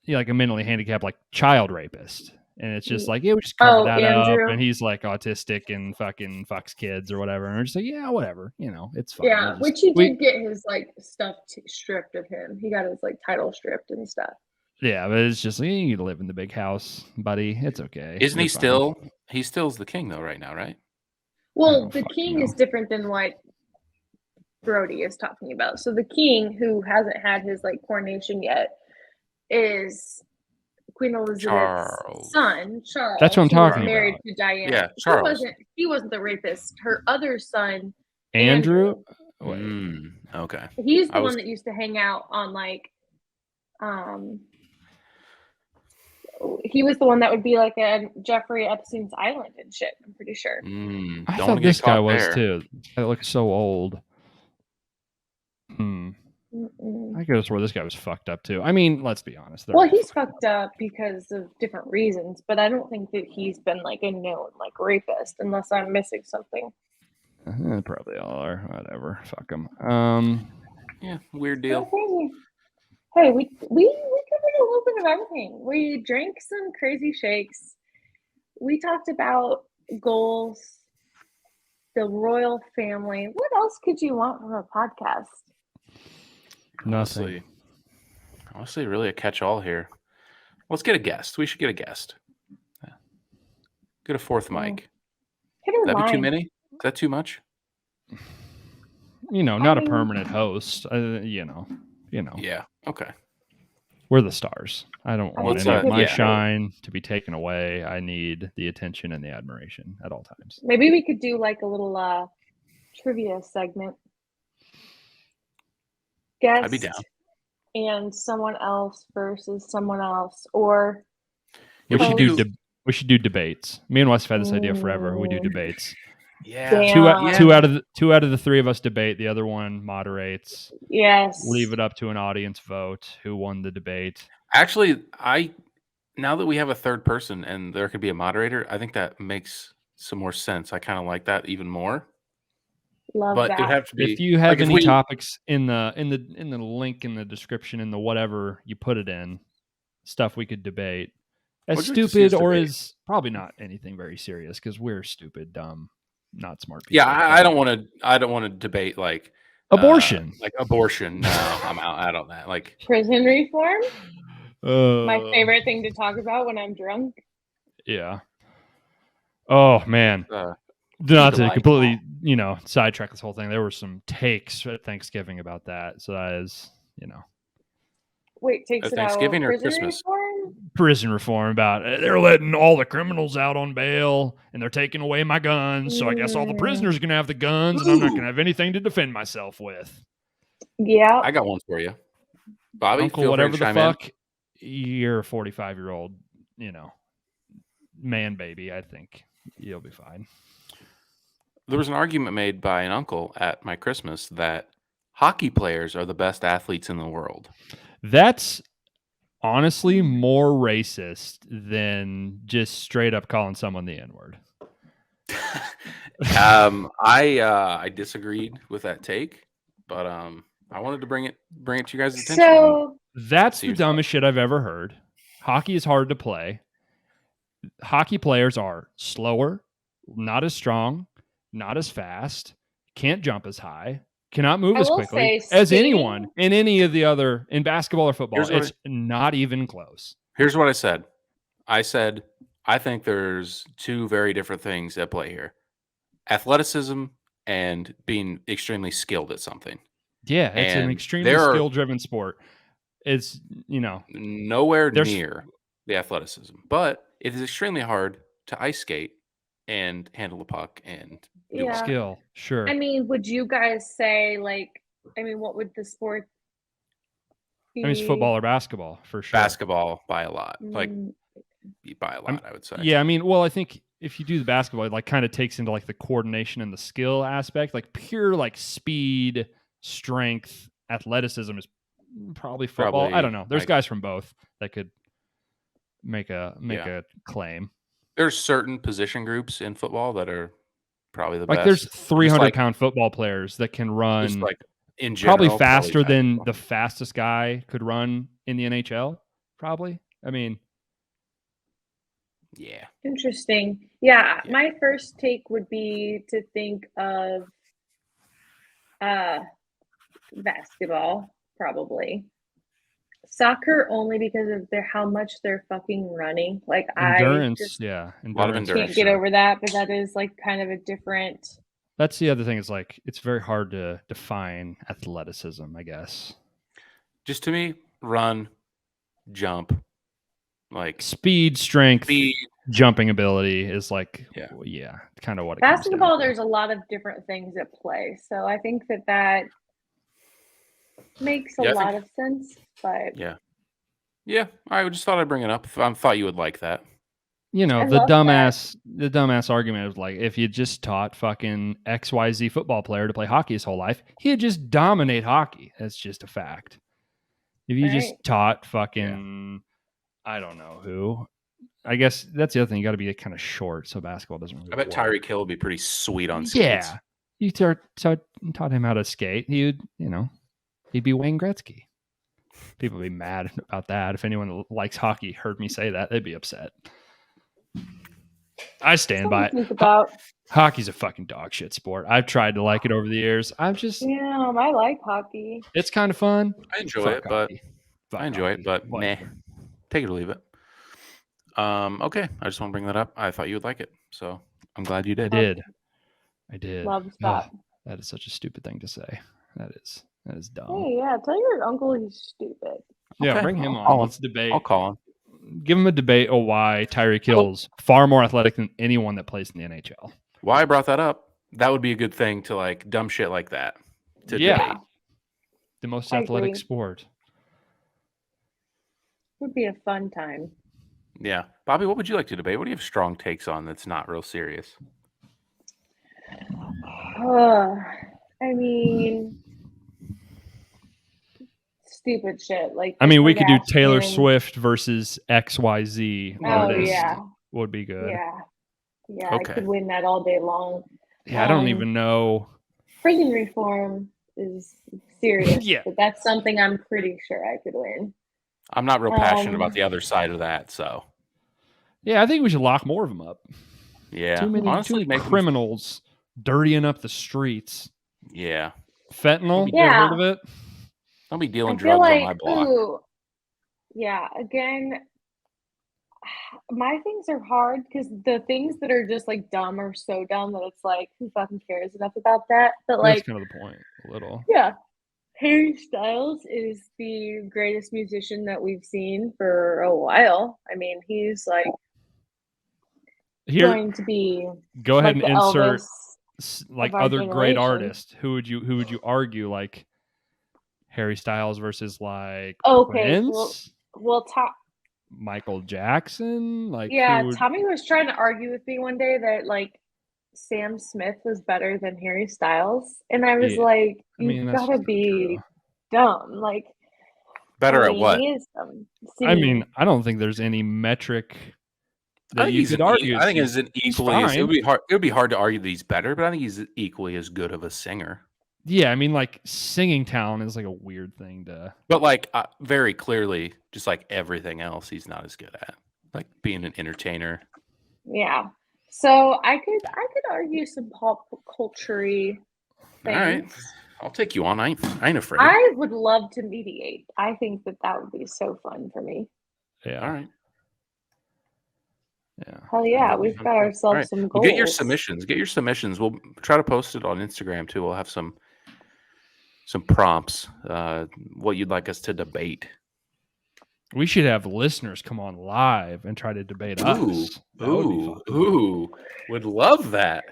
Speaker 1: a mentally handicapped like child rapist. And it's just like, yeah, we just cover that up.
Speaker 2: Andrew.
Speaker 1: And he's like autistic and fucking fucks kids or whatever. And we're just like, yeah, whatever. You know, it's fine.
Speaker 2: Yeah, which he did get his like stuff stripped of him. He got his like title stripped and stuff.
Speaker 1: Yeah, but it's just like, you live in the big house, buddy. It's okay.
Speaker 4: Isn't
Speaker 1: You're
Speaker 4: he
Speaker 1: fine.
Speaker 4: still? He still's the king though, right now, right?
Speaker 2: Well, the king is different than what Brody is talking about. So the king, who hasn't had his like coronation yet, is Queen Elizabeth's son, Charles.
Speaker 1: That's what I'm talking about.
Speaker 2: Married to Diana.
Speaker 4: Yeah, Charles.
Speaker 2: He wasn't the rapist. Her other son,
Speaker 1: Andrew.
Speaker 4: Okay.
Speaker 2: He's the one that used to hang out on like, he was the one that would be like at Jeffrey Epstein's island and shit. I'm pretty sure.
Speaker 1: I thought this guy was too. I look so old. I could have swore this guy was fucked up too. I mean, let's be honest.
Speaker 2: Well, he's fucked up because of different reasons, but I don't think that he's been like a known like rapist, unless I'm missing something.
Speaker 1: Probably all are. Whatever. Fuck them.
Speaker 4: Yeah, weird deal.
Speaker 2: Hey, we covered a little bit of everything. We drank some crazy shakes. We talked about goals, the royal family. What else could you want from a podcast?
Speaker 1: Nothing.
Speaker 4: Honestly, really a catch-all here. Let's get a guest. We should get a guest. Get a fourth mic. That'd be too many? Is that too much?
Speaker 1: You know, not a permanent host. You know.
Speaker 4: Yeah. Okay.
Speaker 1: We're the stars. I don't want any of my shine to be taken away. I need the attention and the admiration at all times.
Speaker 2: Maybe we could do like a little trivia segment. Guest
Speaker 4: I'd be down.
Speaker 2: And someone else versus someone else, or
Speaker 1: we should do debates. Me and Wes have had this idea forever. We do debates.
Speaker 4: Yeah.
Speaker 1: Two out of the three of us debate. The other one moderates.
Speaker 2: Yes.
Speaker 1: Leave it up to an audience vote who won the debate.
Speaker 4: Actually, now that we have a third person and there could be a moderator, I think that makes some more sense. I kind of like that even more.
Speaker 2: Love
Speaker 4: but
Speaker 2: that.
Speaker 4: It'd have to be,
Speaker 1: if you have any topics in the link in the description in the whatever you put it in, stuff we could debate. As stupid or is probably not anything very serious because we're stupid, dumb, not smart people.
Speaker 4: Yeah, I don't want to debate like
Speaker 1: abortion.
Speaker 4: No, I'm out on that. Like
Speaker 2: prison reform. My favorite thing to talk about when I'm drunk.
Speaker 1: Yeah. Oh man. Not to completely, sidetrack this whole thing. There were some takes at Thanksgiving about that. So that is,
Speaker 2: Wait, takes it
Speaker 4: Thanksgiving
Speaker 2: out
Speaker 4: or Christmas?
Speaker 1: Prison reform about they're letting all the criminals out on bail and they're taking away my guns. So I guess all the prisoners are going to have the guns and I'm not going to have anything to defend myself with.
Speaker 2: Yeah.
Speaker 4: I got one for you. Bobby,
Speaker 1: Uncle, whatever the fuck, you're a 45-year-old, man baby. I think you'll be fine.
Speaker 4: There was an argument made by an uncle at my Christmas that hockey players are the best athletes in the world. That's
Speaker 1: honestly more racist than just straight up calling someone the N-word.
Speaker 4: I disagreed with that take, but I wanted to bring it to you guys' attention.
Speaker 2: So
Speaker 1: that's the dumbest shit I've ever heard. Hockey is hard to play. Hockey players are slower, not as strong, not as fast, can't jump as high, cannot move as quickly as anyone in any of the other, in basketball or football. It's not even close.
Speaker 4: Here's what I said. I said, I think there's two very different things at play here. Athleticism and being extremely skilled at something.
Speaker 1: Yeah, it's an extremely skill-driven sport. It's,
Speaker 4: nowhere near the athleticism, but it is extremely hard to ice skate and handle a puck and do
Speaker 1: skill. Sure.
Speaker 2: I mean, would you guys say what would the sport be?
Speaker 1: I mean, it's football or basketball for sure.
Speaker 4: Basketball by a lot, by a lot, I would say.
Speaker 1: Yeah, I mean, well, I think if you do the basketball, it kind of takes into the coordination and the skill aspect, pure speed, strength, athleticism is probably football. I don't know. There's guys from both that could. make a claim.
Speaker 4: There's certain position groups in football that are probably the
Speaker 1: Like
Speaker 4: best.
Speaker 1: there's 300-pound
Speaker 4: like,
Speaker 1: football players that can run
Speaker 4: just like in general,
Speaker 1: probably faster than
Speaker 4: basketball.
Speaker 1: the fastest guy could run in the NHL. Probably. I mean,
Speaker 4: yeah.
Speaker 2: Interesting. Yeah, my first take would be to think of basketball, probably. Soccer only because of how much they're fucking running. Like
Speaker 1: endurance,
Speaker 2: I just
Speaker 1: endurance.
Speaker 4: A lot of endurance.
Speaker 2: can't get over that, but that is like kind of a different.
Speaker 1: That's the other thing. Is like it's very hard to define athleticism, I guess.
Speaker 4: Just to me, run, jump, like
Speaker 1: speed, strength, jumping ability is like kind of what it
Speaker 2: basketball.
Speaker 1: comes down to.
Speaker 2: There's a lot of different things at play, so I think that makes a lot of sense. But
Speaker 4: yeah, I just thought I'd bring it up. I thought you would like that.
Speaker 1: You know, the dumbass argument of like, if you just taught fucking XYZ football player to play hockey his whole life, he'd just dominate hockey. That's just a fact. If you just taught fucking, I don't know who, I guess that's the other thing. You got to be kind of short, so basketball doesn't really
Speaker 4: I bet
Speaker 1: work.
Speaker 4: Tyreek Hill would be pretty sweet on skates.
Speaker 1: Yeah. You taught him how to skate. He'd be Wayne Gretzky. People would be mad about that. If anyone that likes hockey heard me say that, they'd be upset. I stand by it. Hockey's a fucking dog shit sport. I've tried to like it over the years. I
Speaker 2: like hockey.
Speaker 1: It's kind of fun.
Speaker 4: I enjoy it, but meh. Take it or leave it. Okay. I just want to bring that up. I thought you would like it, so I'm glad you did.
Speaker 1: I did.
Speaker 2: Love that.
Speaker 1: That is such a stupid thing to say. That is dumb.
Speaker 2: Hey, tell your uncle he's stupid.
Speaker 1: Yeah, bring him on. Let's debate.
Speaker 4: I'll call him.
Speaker 1: Give him a debate of why Tyreek Hill's far more athletic than anyone that plays in the NHL.
Speaker 4: Why I brought that up? That would be a good thing to like dumb shit like that to debate.
Speaker 1: The most athletic sport.
Speaker 2: Would be a fun time.
Speaker 4: Yeah. Bobby, what would you like to debate? What do you have strong takes on that's not real serious?
Speaker 2: I mean, stupid shit. Like,
Speaker 1: I mean, we could do Taylor Swift versus XYZ artist. Would be good.
Speaker 2: Yeah, okay. I could win that all day long.
Speaker 1: Yeah, I don't even know.
Speaker 2: Prison reform is serious, but that's something I'm pretty sure I could win.
Speaker 4: I'm not real passionate about the other side of that, so.
Speaker 1: Yeah, I think we should lock more of them up.
Speaker 4: Yeah,
Speaker 1: too many criminals dirtying up the streets.
Speaker 4: Yeah.
Speaker 1: Fentanyl, you heard of it?
Speaker 4: I'll be dealing drugs on my block.
Speaker 2: Yeah, again, my things are hard because the things that are just like dumb are so dumb that it's like, who fucking cares enough about that? But like,
Speaker 1: that's kind of the point, a little.
Speaker 2: Yeah. Harry Styles is the greatest musician that we've seen for a while. I mean, he's like going to be.
Speaker 1: Go ahead and insert
Speaker 2: like
Speaker 1: other great artists. Who would you argue like Harry Styles versus like Prince?
Speaker 2: Well,
Speaker 1: Michael Jackson. Like
Speaker 2: Tommy was trying to argue with me one day that like Sam Smith was better than Harry Styles, and I was like, "You gotta be dumb." Like,
Speaker 4: better at what?
Speaker 1: I mean, I don't think there's any metric that you could argue.
Speaker 4: I think it's an equally. It would be hard to argue that he's better, but I think he's equally as good of a singer.
Speaker 1: Yeah, I mean, like singing talent is like a weird thing to.
Speaker 4: But like very clearly, just like everything else, he's not as good at like being an entertainer.
Speaker 2: Yeah. So I could argue some pop culture-y things.
Speaker 4: All right, I'll take you on. I ain't afraid.
Speaker 2: I would love to mediate. I think that would be so fun for me.
Speaker 1: Yeah.
Speaker 4: All right.
Speaker 1: Yeah.
Speaker 2: Hell yeah, we've got ourselves some goals.
Speaker 4: Well, get your submissions. We'll try to post it on Instagram too. We'll have some prompts. What you'd like us to debate.
Speaker 1: We should have listeners come on live and try to debate us.
Speaker 4: Ooh, would love that.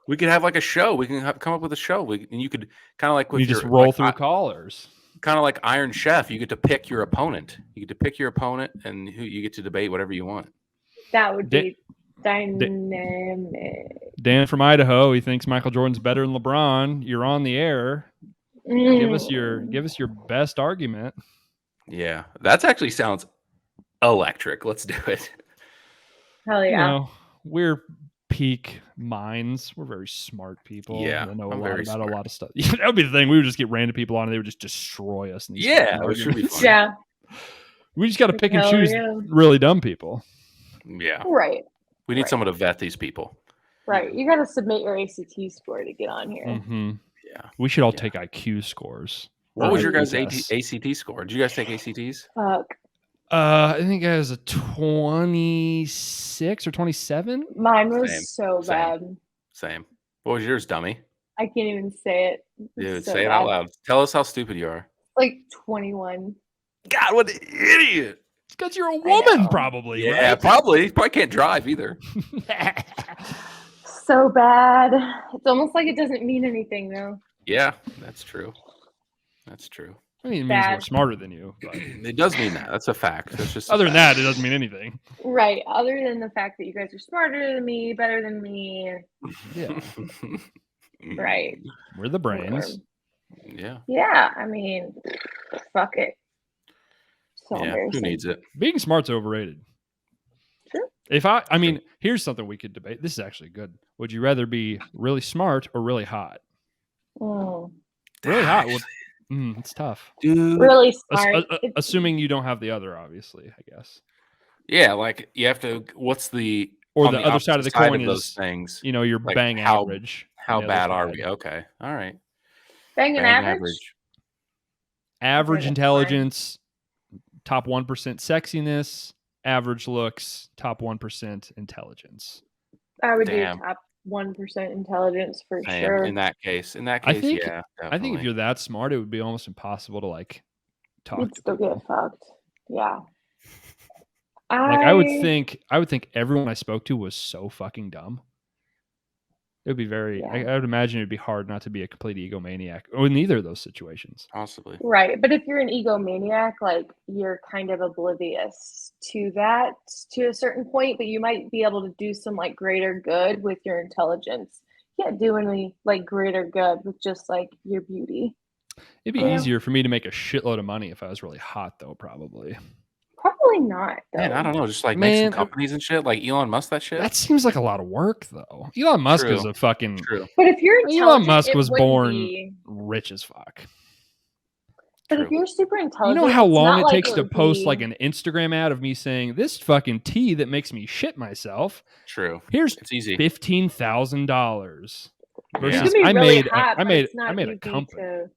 Speaker 4: We could have like a show. We can come up with a show. And you could kind of like with
Speaker 1: you just roll through callers.
Speaker 4: Kind of like Iron Chef. You get to pick your opponent. And you get to debate whatever you want.
Speaker 2: That would be dynamic.
Speaker 1: Dan from Idaho. He thinks Michael Jordan's better than LeBron. You're on the air. Give us your best argument.
Speaker 4: Yeah, that actually sounds electric. Let's do it.
Speaker 2: Hell
Speaker 1: You
Speaker 2: yeah.
Speaker 1: know, we're peak minds. We're very smart people.
Speaker 4: Yeah,
Speaker 1: that know
Speaker 4: I'm
Speaker 1: a lot
Speaker 4: very
Speaker 1: about
Speaker 4: smart.
Speaker 1: a lot of stuff. That would be the thing. We would just get random people on, and they would just destroy us. In these
Speaker 4: Yeah,
Speaker 1: fucking
Speaker 4: which would be
Speaker 1: arguments.
Speaker 4: funny.
Speaker 2: Yeah.
Speaker 1: We just got to pick and
Speaker 2: Hell
Speaker 1: choose
Speaker 2: yeah.
Speaker 1: really dumb people.
Speaker 4: Yeah,
Speaker 2: Right.
Speaker 4: we need
Speaker 2: Right.
Speaker 4: someone to vet these people.
Speaker 2: Right. You got to submit your ACT score to get on here.
Speaker 1: Mm-hmm.
Speaker 4: Yeah.
Speaker 1: We should all
Speaker 4: Yeah.
Speaker 1: take IQ scores.
Speaker 4: What
Speaker 1: or
Speaker 4: was your
Speaker 1: IQ
Speaker 4: guys'
Speaker 1: tests.
Speaker 4: ACT score? Did you guys take ACTs?
Speaker 2: Fuck.
Speaker 1: I think I was a 26 or 27.
Speaker 2: Mine was
Speaker 4: Same.
Speaker 2: so
Speaker 4: Same.
Speaker 2: bad.
Speaker 4: Same. What was yours, dummy?
Speaker 2: I can't even say it. It's
Speaker 4: Dude,
Speaker 2: so
Speaker 4: say it
Speaker 2: bad.
Speaker 4: out loud. Tell us how stupid you are.
Speaker 2: Like 21.
Speaker 4: God, what an idiot!
Speaker 1: It's because you're a woman,
Speaker 2: know.
Speaker 1: probably.
Speaker 4: Yeah,
Speaker 1: right?
Speaker 4: probably. Probably can't drive either.
Speaker 2: So bad. It's almost like it doesn't mean anything though.
Speaker 4: Yeah, that's true. That's true.
Speaker 1: I mean, it means we're
Speaker 2: Bad.
Speaker 1: smarter than you. But
Speaker 4: It does mean that. That's a fact. That's just a
Speaker 1: other than
Speaker 4: fact.
Speaker 1: that, it doesn't mean anything.
Speaker 2: Right. Other than the fact that you guys are smarter than me, better than me.
Speaker 1: Yeah,
Speaker 2: Right.
Speaker 1: we're the brains.
Speaker 4: Yeah.
Speaker 2: Yeah. I mean, fuck it. So
Speaker 4: Yeah. Who
Speaker 2: embarrassing.
Speaker 4: needs it?
Speaker 1: Being smart's overrated.
Speaker 2: True.
Speaker 1: I mean, here's something we could debate. This is actually good. Would you rather be really smart or really hot?
Speaker 2: Mm.
Speaker 1: Really hot. It's tough.
Speaker 4: Dude.
Speaker 2: Really smart. It's-
Speaker 1: Assuming you don't have the other, obviously, I guess.
Speaker 4: Yeah, like you have to. What's the
Speaker 1: Or
Speaker 4: on
Speaker 1: the other side of the
Speaker 4: opposite
Speaker 1: coin
Speaker 4: those
Speaker 1: is,
Speaker 4: things?
Speaker 1: you know, your
Speaker 4: Like,
Speaker 1: bang
Speaker 4: how-
Speaker 1: average.
Speaker 4: How
Speaker 1: on the other
Speaker 4: bad are
Speaker 1: side.
Speaker 4: we? Okay. All right.
Speaker 2: Bang an
Speaker 4: Bang
Speaker 2: average?
Speaker 1: Average
Speaker 2: that's
Speaker 1: intelligence, top 1% sexiness, average looks, top 1% intelligence.
Speaker 2: I would
Speaker 4: Damn.
Speaker 2: do top 1% intelligence for
Speaker 4: Same.
Speaker 2: sure.
Speaker 4: In that case,
Speaker 1: I think-
Speaker 4: yeah.
Speaker 1: I think if
Speaker 4: definitely.
Speaker 1: you're that smart, it would be almost impossible to like talk
Speaker 2: You'd
Speaker 1: to
Speaker 2: still
Speaker 1: people.
Speaker 2: get fucked. Yeah.
Speaker 1: Like I would think everyone I spoke to was so fucking dumb. It would be very.
Speaker 2: Yeah.
Speaker 1: I would imagine it'd be hard not to be a complete egomaniac, or in either of those situations.
Speaker 4: Possibly.
Speaker 2: Right. But if you're an egomaniac, like you're kind of oblivious to that to a certain point, but you might be able to do some like greater good with your intelligence. You can't do any like greater good with just like your beauty.
Speaker 1: It'd be
Speaker 2: Yeah.
Speaker 1: easier for me to make a shitload of money if I was really hot, though. Probably.
Speaker 2: Probably not. Though.
Speaker 4: Man, I don't know. Just like make
Speaker 1: Man,
Speaker 4: some companies and shit, like Elon Musk. That shit.
Speaker 1: That seems like a lot of work, though. Elon Musk is
Speaker 4: True.
Speaker 1: a fucking
Speaker 4: True.
Speaker 2: But if you're intelligent,
Speaker 1: Elon Musk
Speaker 2: it
Speaker 1: was
Speaker 2: wouldn't
Speaker 1: born
Speaker 2: be-
Speaker 1: rich as fuck.
Speaker 2: But
Speaker 4: True.
Speaker 2: if you're super
Speaker 1: You
Speaker 2: intelligent,
Speaker 1: know how
Speaker 2: it's
Speaker 1: long
Speaker 2: not
Speaker 1: it
Speaker 2: like
Speaker 1: takes to
Speaker 2: would
Speaker 1: post
Speaker 2: be-
Speaker 1: like an Instagram ad of me saying this fucking tea that makes me shit myself.
Speaker 4: True.
Speaker 1: Here's
Speaker 4: It's easy.
Speaker 1: $15,000
Speaker 2: You
Speaker 1: versus
Speaker 2: can be
Speaker 1: I
Speaker 2: really
Speaker 1: made
Speaker 2: hot,
Speaker 1: I
Speaker 2: but
Speaker 1: made
Speaker 2: it's not
Speaker 1: I made a
Speaker 2: easy
Speaker 1: company.
Speaker 2: to-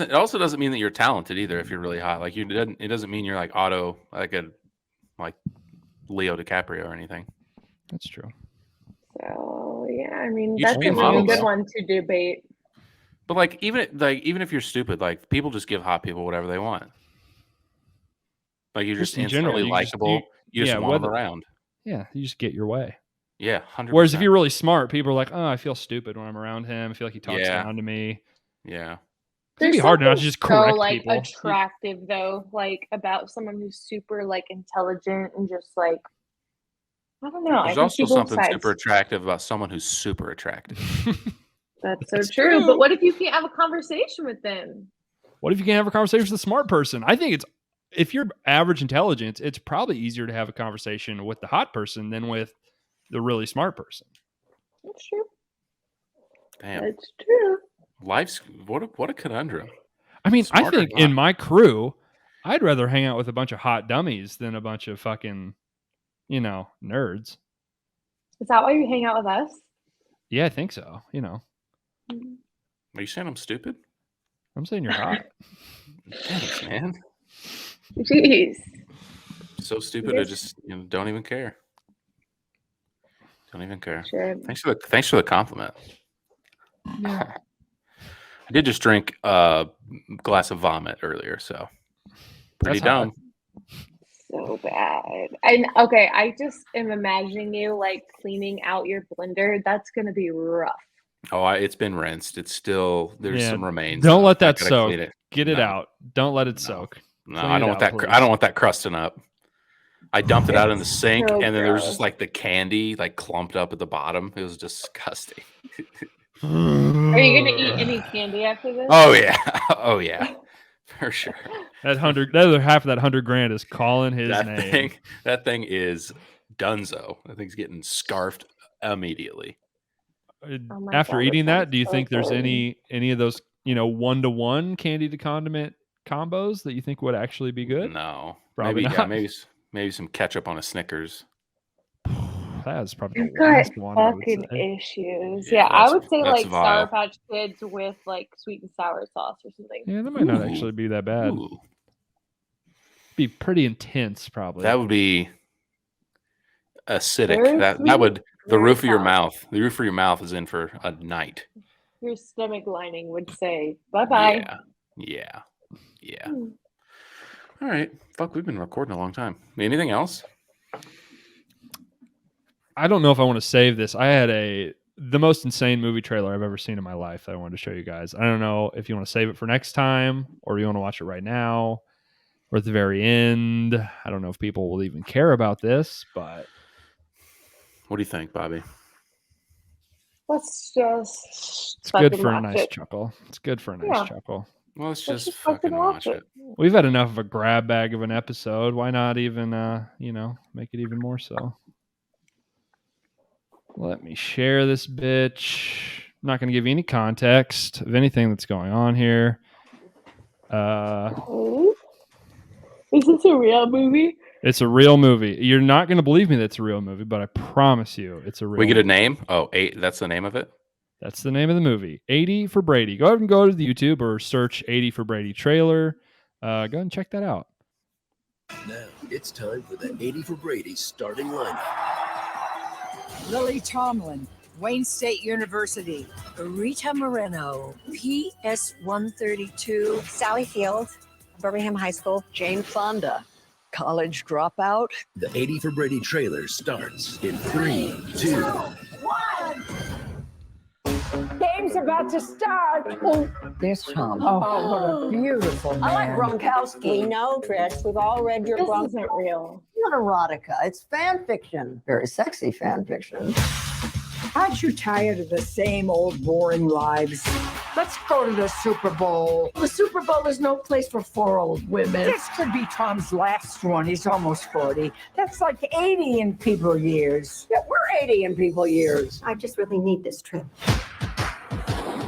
Speaker 4: It also doesn't mean that you're talented either. If you're really hot, like it doesn't mean you're like like Leo DiCaprio or anything.
Speaker 1: That's true.
Speaker 2: So yeah, I mean
Speaker 4: You
Speaker 2: that's
Speaker 4: should be
Speaker 2: a
Speaker 4: a
Speaker 2: really
Speaker 4: model,
Speaker 2: good
Speaker 4: though.
Speaker 2: one to debate.
Speaker 4: But like even if you're stupid, like people just give hot people whatever they want. Like you're just
Speaker 1: Just in general,
Speaker 4: instantly
Speaker 1: you just-
Speaker 4: likable. You just
Speaker 1: yeah,
Speaker 4: want them
Speaker 1: whether-
Speaker 4: around.
Speaker 1: Yeah, you just get your way.
Speaker 4: Yeah, 100%.
Speaker 1: Whereas if you're really smart, people are like, "Oh, I feel stupid when I'm around him. I feel like he talks
Speaker 4: Yeah.
Speaker 1: down to me."
Speaker 4: yeah,
Speaker 1: It'd be hard not to just correct
Speaker 2: so like
Speaker 1: people.
Speaker 2: attractive though, like about someone who's super like intelligent and just like I don't know.
Speaker 4: there's
Speaker 2: I
Speaker 4: also
Speaker 2: can see both
Speaker 4: something
Speaker 2: sides.
Speaker 4: super attractive about someone who's super attractive.
Speaker 2: That's so
Speaker 1: That's
Speaker 2: true.
Speaker 1: true.
Speaker 2: But what if you can't have a conversation with them?
Speaker 1: What if you can't have a conversation with a smart person? I think if you're average intelligence, it's probably easier to have a conversation with the hot person than with the really smart person.
Speaker 2: That's true.
Speaker 4: Damn,
Speaker 2: That's true.
Speaker 4: life's what a conundrum.
Speaker 1: I mean, I
Speaker 4: Smart or
Speaker 1: think in
Speaker 4: not?
Speaker 1: my crew, I'd rather hang out with a bunch of hot dummies than a bunch of fucking, nerds.
Speaker 2: Is that why you hang out with us?
Speaker 1: Yeah, I think so.
Speaker 4: Are you saying I'm stupid?
Speaker 1: I'm saying you're hot.
Speaker 4: Thanks, man.
Speaker 2: Jeez.
Speaker 4: So stupid. I
Speaker 2: Yes.
Speaker 4: just don't even care. Don't even care.
Speaker 2: Sure.
Speaker 4: Thanks for the compliment. I did just drink a glass of vomit earlier, so pretty
Speaker 1: That's hot.
Speaker 4: dumb.
Speaker 2: So bad. And okay, I just am imagining you like cleaning out your blender. That's gonna be rough.
Speaker 4: Oh, it's been rinsed. It's still there's
Speaker 1: Yeah,
Speaker 4: some remains.
Speaker 1: don't
Speaker 4: though.
Speaker 1: let
Speaker 4: I
Speaker 1: that
Speaker 4: gotta
Speaker 1: soak.
Speaker 4: clean it.
Speaker 1: Get it
Speaker 4: No.
Speaker 1: out. Don't let it
Speaker 4: No.
Speaker 1: soak.
Speaker 4: No,
Speaker 1: Clean
Speaker 4: I
Speaker 1: it
Speaker 4: don't
Speaker 1: out,
Speaker 4: want that.
Speaker 1: please.
Speaker 4: I don't want that crusting up. I dumped it out in the sink,
Speaker 2: So
Speaker 4: and then there was just
Speaker 2: gross.
Speaker 4: like the candy like clumped up at the bottom. It was disgusting.
Speaker 2: Are you gonna eat any candy after this?
Speaker 4: Oh yeah, oh yeah, for sure.
Speaker 1: That other half of that $100,000 is calling his name.
Speaker 4: That thing is Dunzo. I think he's getting scarfed immediately.
Speaker 2: Oh
Speaker 1: After
Speaker 2: God,
Speaker 1: eating that, do you
Speaker 2: so
Speaker 1: think there's
Speaker 2: good.
Speaker 1: any of those 1-to-1 candy to condiment combos that you think would actually be good?
Speaker 4: No,
Speaker 1: Probably
Speaker 4: maybe
Speaker 1: not.
Speaker 4: maybe some ketchup on a Snickers.
Speaker 1: That's probably
Speaker 2: You've
Speaker 1: the
Speaker 2: got
Speaker 1: last one. I would
Speaker 2: fucking
Speaker 1: say.
Speaker 2: issues.
Speaker 4: Yeah,
Speaker 2: I would say
Speaker 4: that's
Speaker 2: like
Speaker 4: vile.
Speaker 2: Sour Patch Kids with like sweet and sour sauce or something.
Speaker 1: Yeah, that might not actually be that bad.
Speaker 4: Ooh.
Speaker 1: Be pretty intense, probably.
Speaker 4: That would be acidic.
Speaker 2: Very
Speaker 4: That
Speaker 2: sweet,
Speaker 4: would the
Speaker 2: very
Speaker 4: roof of your
Speaker 2: sour.
Speaker 4: mouth. The roof of your mouth is in for a night.
Speaker 2: Your stomach lining would say bye-bye.
Speaker 4: Yeah. All right. Fuck, we've been recording a long time. Anything else?
Speaker 1: I don't know if I want to save this. I had the most insane movie trailer I've ever seen in my life that I wanted to show you guys. I don't know if you want to save it for next time or you want to watch it right now or at the very end. I don't know if people will even care about this, but
Speaker 4: What do you think, Bobby?
Speaker 2: Let's just
Speaker 1: it's good for a
Speaker 2: watch
Speaker 1: nice
Speaker 2: it.
Speaker 1: chuckle. It's good for a nice chuckle.
Speaker 4: Well, let's
Speaker 2: Let's
Speaker 4: just fucking watch it.
Speaker 1: We've had enough of a grab bag of an episode. Why not even, make it even more so? Let me share this bitch. I'm not going to give you any context of anything that's going on here.
Speaker 2: Is this a real movie?
Speaker 1: It's a real movie. You're not going to believe me that's a real movie, but I promise you it's a real
Speaker 4: We get
Speaker 1: movie.
Speaker 4: a name? Oh, 8. That's the name of it?
Speaker 1: That's the name of the movie. 80 for Brady. Go ahead and go to the YouTube or search 80 for Brady trailer. Go ahead and check that out.
Speaker 5: Now it's time for the 80 for Brady starting lineup.
Speaker 6: Lily Tomlin, Wayne State University.
Speaker 7: Rita Moreno, PS 132.
Speaker 8: Sally Fields, Birmingham High School.
Speaker 7: Jane Fonda, college dropout.
Speaker 5: The 80 for Brady trailer starts in 3, 2,
Speaker 6: 1. Game's about to start.
Speaker 7: Oh, there's Tom.
Speaker 6: Oh, what a beautiful man.
Speaker 7: I like Gronkowski.
Speaker 8: We know, Trish. We've all read your
Speaker 2: This
Speaker 8: Gronk.
Speaker 2: isn't real.
Speaker 7: Not erotica. It's fan fiction. Very sexy fan fiction.
Speaker 6: Aren't you tired of the same old boring lives? Let's go to the Super Bowl. The Super Bowl is no place for 4 old women. This could be Tom's last one. He's almost 40. That's like 80 in people years.
Speaker 7: Yeah, we're 80 in people years.
Speaker 8: I just really need this trip.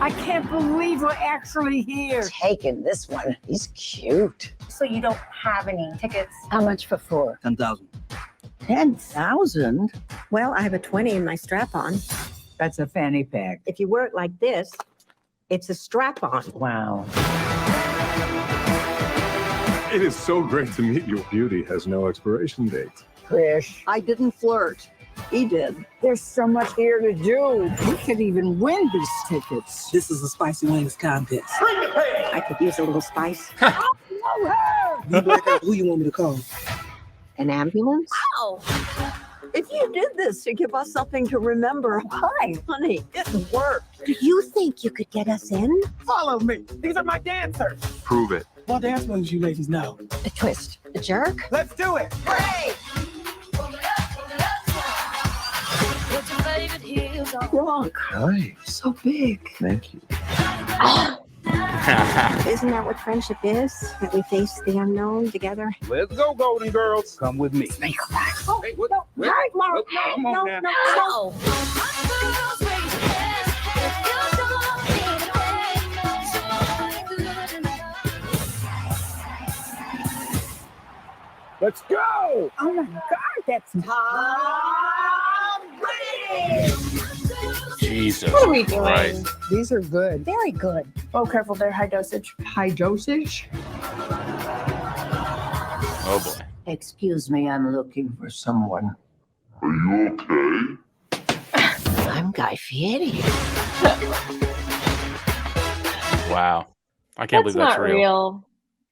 Speaker 6: I can't believe we're actually here.
Speaker 7: Taking this one. He's cute.
Speaker 8: So you don't have any tickets?
Speaker 7: How much for 4?
Speaker 5: 10,000.
Speaker 7: 10,000?
Speaker 8: Well, I have a 20 in my strap-on.
Speaker 6: That's a fanny pack.
Speaker 8: If you wear it like this, it's a strap-on.
Speaker 7: Wow.
Speaker 9: It is so great to meet you. Beauty has no expiration date.
Speaker 7: Trish, I didn't flirt. He did.
Speaker 6: There's so much here to do. We could even win these tickets.
Speaker 10: This is a spicy wings contest.
Speaker 8: I could use a little spice.
Speaker 10: You black out, who you want me to call?
Speaker 8: An ambulance?
Speaker 7: Wow. If you did this to give us something to remember, hi, honey, it worked.
Speaker 8: Do you think you could get us in?
Speaker 10: Follow me. These are my dancers.
Speaker 9: Prove it.
Speaker 10: What dance moves you ladies know?
Speaker 8: A twist. A jerk?
Speaker 10: Let's do it.
Speaker 7: Gronk,
Speaker 9: Hi.
Speaker 7: so big.
Speaker 9: Thank you.
Speaker 8: Isn't that what friendship is? That we face the unknown together?
Speaker 10: Let's go, Golden Girls. Come with me.
Speaker 6: Oh,
Speaker 10: Hey, what?
Speaker 6: no,
Speaker 10: Wait.
Speaker 6: right, Mark.
Speaker 10: Come on
Speaker 6: No,
Speaker 10: now.
Speaker 6: no.
Speaker 10: Let's go.
Speaker 6: Oh my God, that's Tom Brady.
Speaker 4: Jesus
Speaker 2: What are we doing?
Speaker 4: Christ.
Speaker 6: These are good.
Speaker 8: Very good.
Speaker 6: Oh, careful, they're high dosage. High dosage?
Speaker 4: Oh boy.
Speaker 7: Excuse me, I'm looking for someone.
Speaker 9: Are you okay?
Speaker 7: I'm Guy Fieri.
Speaker 4: Wow. I can't believe that's
Speaker 2: not
Speaker 4: real.
Speaker 2: real.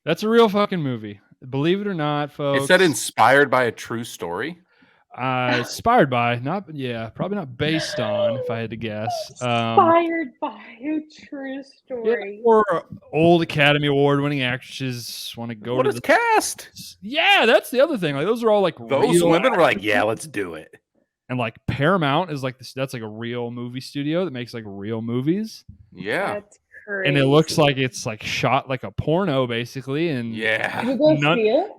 Speaker 1: That's a real fucking movie. Believe it or not, folks.
Speaker 4: It said inspired by a true story.
Speaker 1: Inspired by, probably not based on, if I had to guess.
Speaker 2: Inspired by a true story.
Speaker 1: Or old Academy Award-winning actresses want to go
Speaker 4: What
Speaker 1: to
Speaker 4: is
Speaker 1: the
Speaker 4: cast?
Speaker 1: Yeah, that's the other thing. Like those are all like
Speaker 4: Those
Speaker 1: real
Speaker 4: women were like,
Speaker 1: actresses.
Speaker 4: yeah, let's do it.
Speaker 1: And like Paramount is like this. That's like a real movie studio that makes like real movies.
Speaker 4: Yeah.
Speaker 2: That's crazy.
Speaker 1: And it looks like it's like shot like a porno, basically. And
Speaker 2: Did you go see it?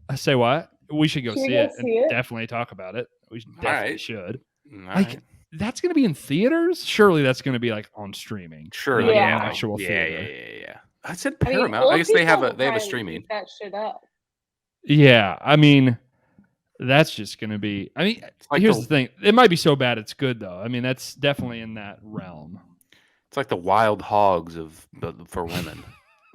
Speaker 1: I say what? We should go
Speaker 2: Should we
Speaker 1: see
Speaker 2: go
Speaker 1: it
Speaker 2: see
Speaker 1: and
Speaker 2: it?
Speaker 1: definitely talk about it. We definitely
Speaker 4: right.
Speaker 1: should.
Speaker 4: All
Speaker 1: Like
Speaker 4: right.
Speaker 1: that's going to be in theaters. Surely that's going to be like on streaming.
Speaker 4: Sure.
Speaker 1: not
Speaker 2: Yeah.
Speaker 1: an actual theater.
Speaker 4: Yeah. I said
Speaker 2: I mean,
Speaker 4: Paramount. I,
Speaker 2: old
Speaker 4: guess they have
Speaker 2: people
Speaker 4: a
Speaker 2: will
Speaker 4: streaming.
Speaker 2: eat that shit up.
Speaker 1: Yeah, I mean, that's just going to be. I mean,
Speaker 4: like
Speaker 1: here's the thing: it might be so bad it's good, though. I mean, that's definitely in that realm.
Speaker 4: It's like the wild hogs for women.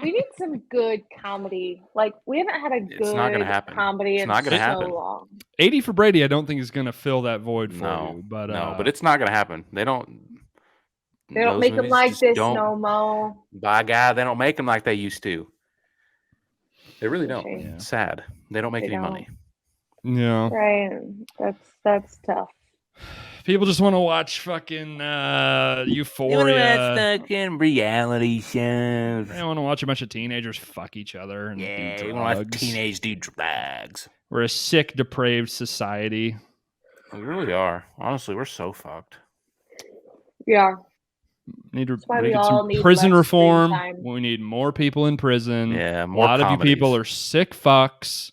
Speaker 2: We need some good comedy. Like we haven't had a
Speaker 4: It's not gonna
Speaker 2: good
Speaker 4: happen.
Speaker 2: comedy
Speaker 4: It's
Speaker 2: in
Speaker 4: not gonna
Speaker 2: so
Speaker 4: happen.
Speaker 2: long.
Speaker 1: 80 for Brady, I don't think is going to fill that void for
Speaker 4: No,
Speaker 1: you. But
Speaker 4: but it's not gonna happen. They don't.
Speaker 2: They don't
Speaker 4: those
Speaker 2: make them
Speaker 4: movies
Speaker 2: like
Speaker 4: just
Speaker 2: this
Speaker 4: don't-
Speaker 2: no more.
Speaker 4: By God, they don't make them like they used to. They really don't.
Speaker 2: Shame.
Speaker 1: Yeah.
Speaker 4: It's sad. They don't make
Speaker 2: They
Speaker 4: any
Speaker 2: don't.
Speaker 4: money.
Speaker 1: Yeah,
Speaker 2: Right. That's tough.
Speaker 1: people just want to watch fucking Euphoria.
Speaker 4: fucking reality shows.
Speaker 1: They want to watch a bunch of teenagers fuck each other and
Speaker 4: Yeah,
Speaker 1: do
Speaker 4: you want to watch
Speaker 1: drugs.
Speaker 4: teenage do drugs.
Speaker 1: We're a sick, depraved society.
Speaker 4: We really are. Honestly, we're so fucked.
Speaker 2: Yeah.
Speaker 1: Need to
Speaker 2: why we
Speaker 1: get
Speaker 2: all
Speaker 1: some
Speaker 2: need
Speaker 1: prison
Speaker 2: less screen
Speaker 1: reform.
Speaker 2: time.
Speaker 1: We need more people in prison.
Speaker 4: Yeah,
Speaker 1: A
Speaker 4: more
Speaker 1: lot of you people
Speaker 4: comedies.
Speaker 1: are sick fucks.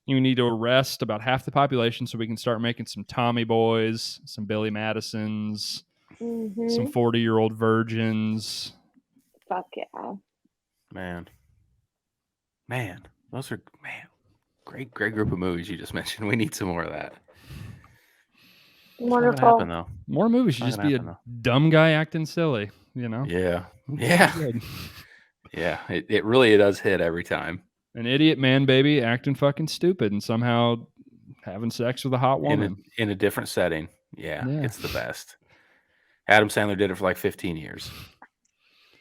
Speaker 1: You need to arrest about half the population so we can start making some Tommy Boys, some Billy Madisons,
Speaker 2: Mm-hmm.
Speaker 1: some 40-year-old virgins.
Speaker 2: Fuck yeah.
Speaker 4: Man, those are great group of movies you just mentioned. We need some more of that. It's not gonna
Speaker 2: Wonderful.
Speaker 4: happen though.
Speaker 1: More movies should
Speaker 4: Not
Speaker 1: just
Speaker 4: gonna
Speaker 1: be
Speaker 4: happen,
Speaker 1: a dumb guy acting silly, you know?
Speaker 4: Yeah.
Speaker 1: Good.
Speaker 4: Yeah. It really does hit every time.
Speaker 1: An idiot man baby acting fucking stupid and somehow having sex with a hot woman.
Speaker 4: In a different setting. Yeah,
Speaker 1: Yeah.
Speaker 4: it's the best. Adam Sandler did it for like 15 years.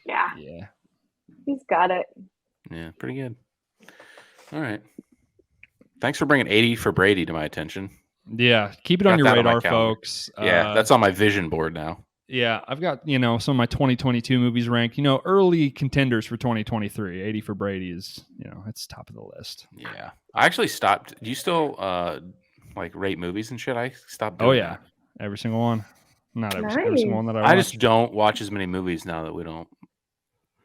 Speaker 2: Yeah.
Speaker 1: Yeah.
Speaker 2: He's got it.
Speaker 4: Yeah, pretty good. All right. Thanks for bringing 80 for Brady to my attention.
Speaker 1: Yeah. Keep it on
Speaker 4: Got
Speaker 1: your
Speaker 4: that on my
Speaker 1: radar,
Speaker 4: calendar.
Speaker 1: folks.
Speaker 4: Yeah, that's on my vision board now.
Speaker 1: Yeah, I've got, some of my 2022 movies ranked, early contenders for 2023. 80 for Brady is, it's top of the list.
Speaker 4: Yeah. I actually stopped. Do you still rate movies and shit? I stopped doing
Speaker 1: Oh, yeah.
Speaker 4: that.
Speaker 1: Every single one. Not every
Speaker 2: Nice.
Speaker 1: single one that I
Speaker 4: I
Speaker 1: watched.
Speaker 4: just don't watch as many movies now that we don't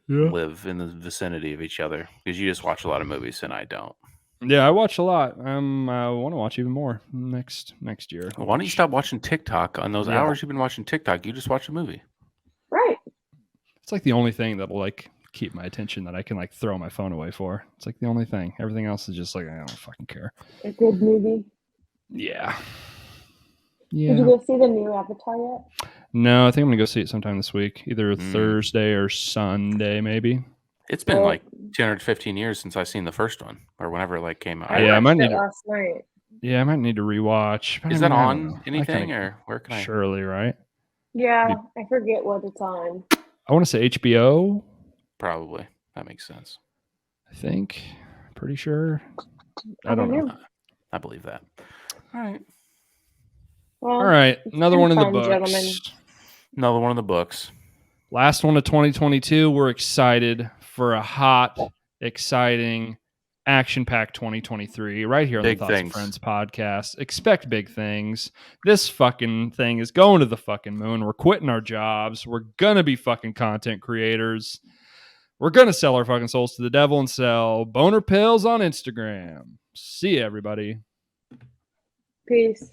Speaker 4: live in the vicinity of each other, because you just watch a lot of movies and I don't.
Speaker 1: Yeah, I watch a lot. I want to watch even more next year.
Speaker 4: Why don't you stop watching TikTok on those
Speaker 1: Yeah.
Speaker 4: hours you've been watching TikTok? You just watch a movie.
Speaker 2: Right.
Speaker 1: It's like the only thing that will keep my attention that I can throw my phone away for. It's like the only thing. Everything else is just I don't fucking care.
Speaker 2: A good movie.
Speaker 1: Yeah.
Speaker 2: Did you go see the new Avatar yet?
Speaker 1: No, I think I'm gonna go see it sometime this week, either Thursday or Sunday, maybe.
Speaker 4: It's been like 215 years since I seen the first one, or whenever it came out.
Speaker 1: I might need
Speaker 2: last night.
Speaker 1: Yeah, I might need to rewatch. But
Speaker 4: Is
Speaker 1: I
Speaker 4: that
Speaker 1: mean, I don't know.
Speaker 4: on anything, or where can I?
Speaker 1: Surely, right?
Speaker 2: Yeah, I forget what it's on.
Speaker 1: I want to say HBO.
Speaker 4: Probably. That makes sense.
Speaker 1: I think. Pretty sure. I
Speaker 2: I
Speaker 1: don't
Speaker 2: don't
Speaker 1: know.
Speaker 4: I believe that. All right.
Speaker 2: Well,
Speaker 1: All right,
Speaker 2: it's
Speaker 1: another
Speaker 2: been
Speaker 1: one in the
Speaker 2: fun,
Speaker 1: books.
Speaker 2: gentlemen.
Speaker 4: Another one of the books.
Speaker 1: Last one of 2022. We're excited for a hot, exciting, action-packed 2023 right here on
Speaker 4: Big
Speaker 1: the Thoughts
Speaker 4: things.
Speaker 1: and Friends podcast. Expect big things. This fucking thing is going to the fucking moon. We're quitting our jobs. We're gonna be fucking content creators. We're gonna sell our fucking souls to the devil and sell boner pills on Instagram. See ya, everybody.
Speaker 2: Peace.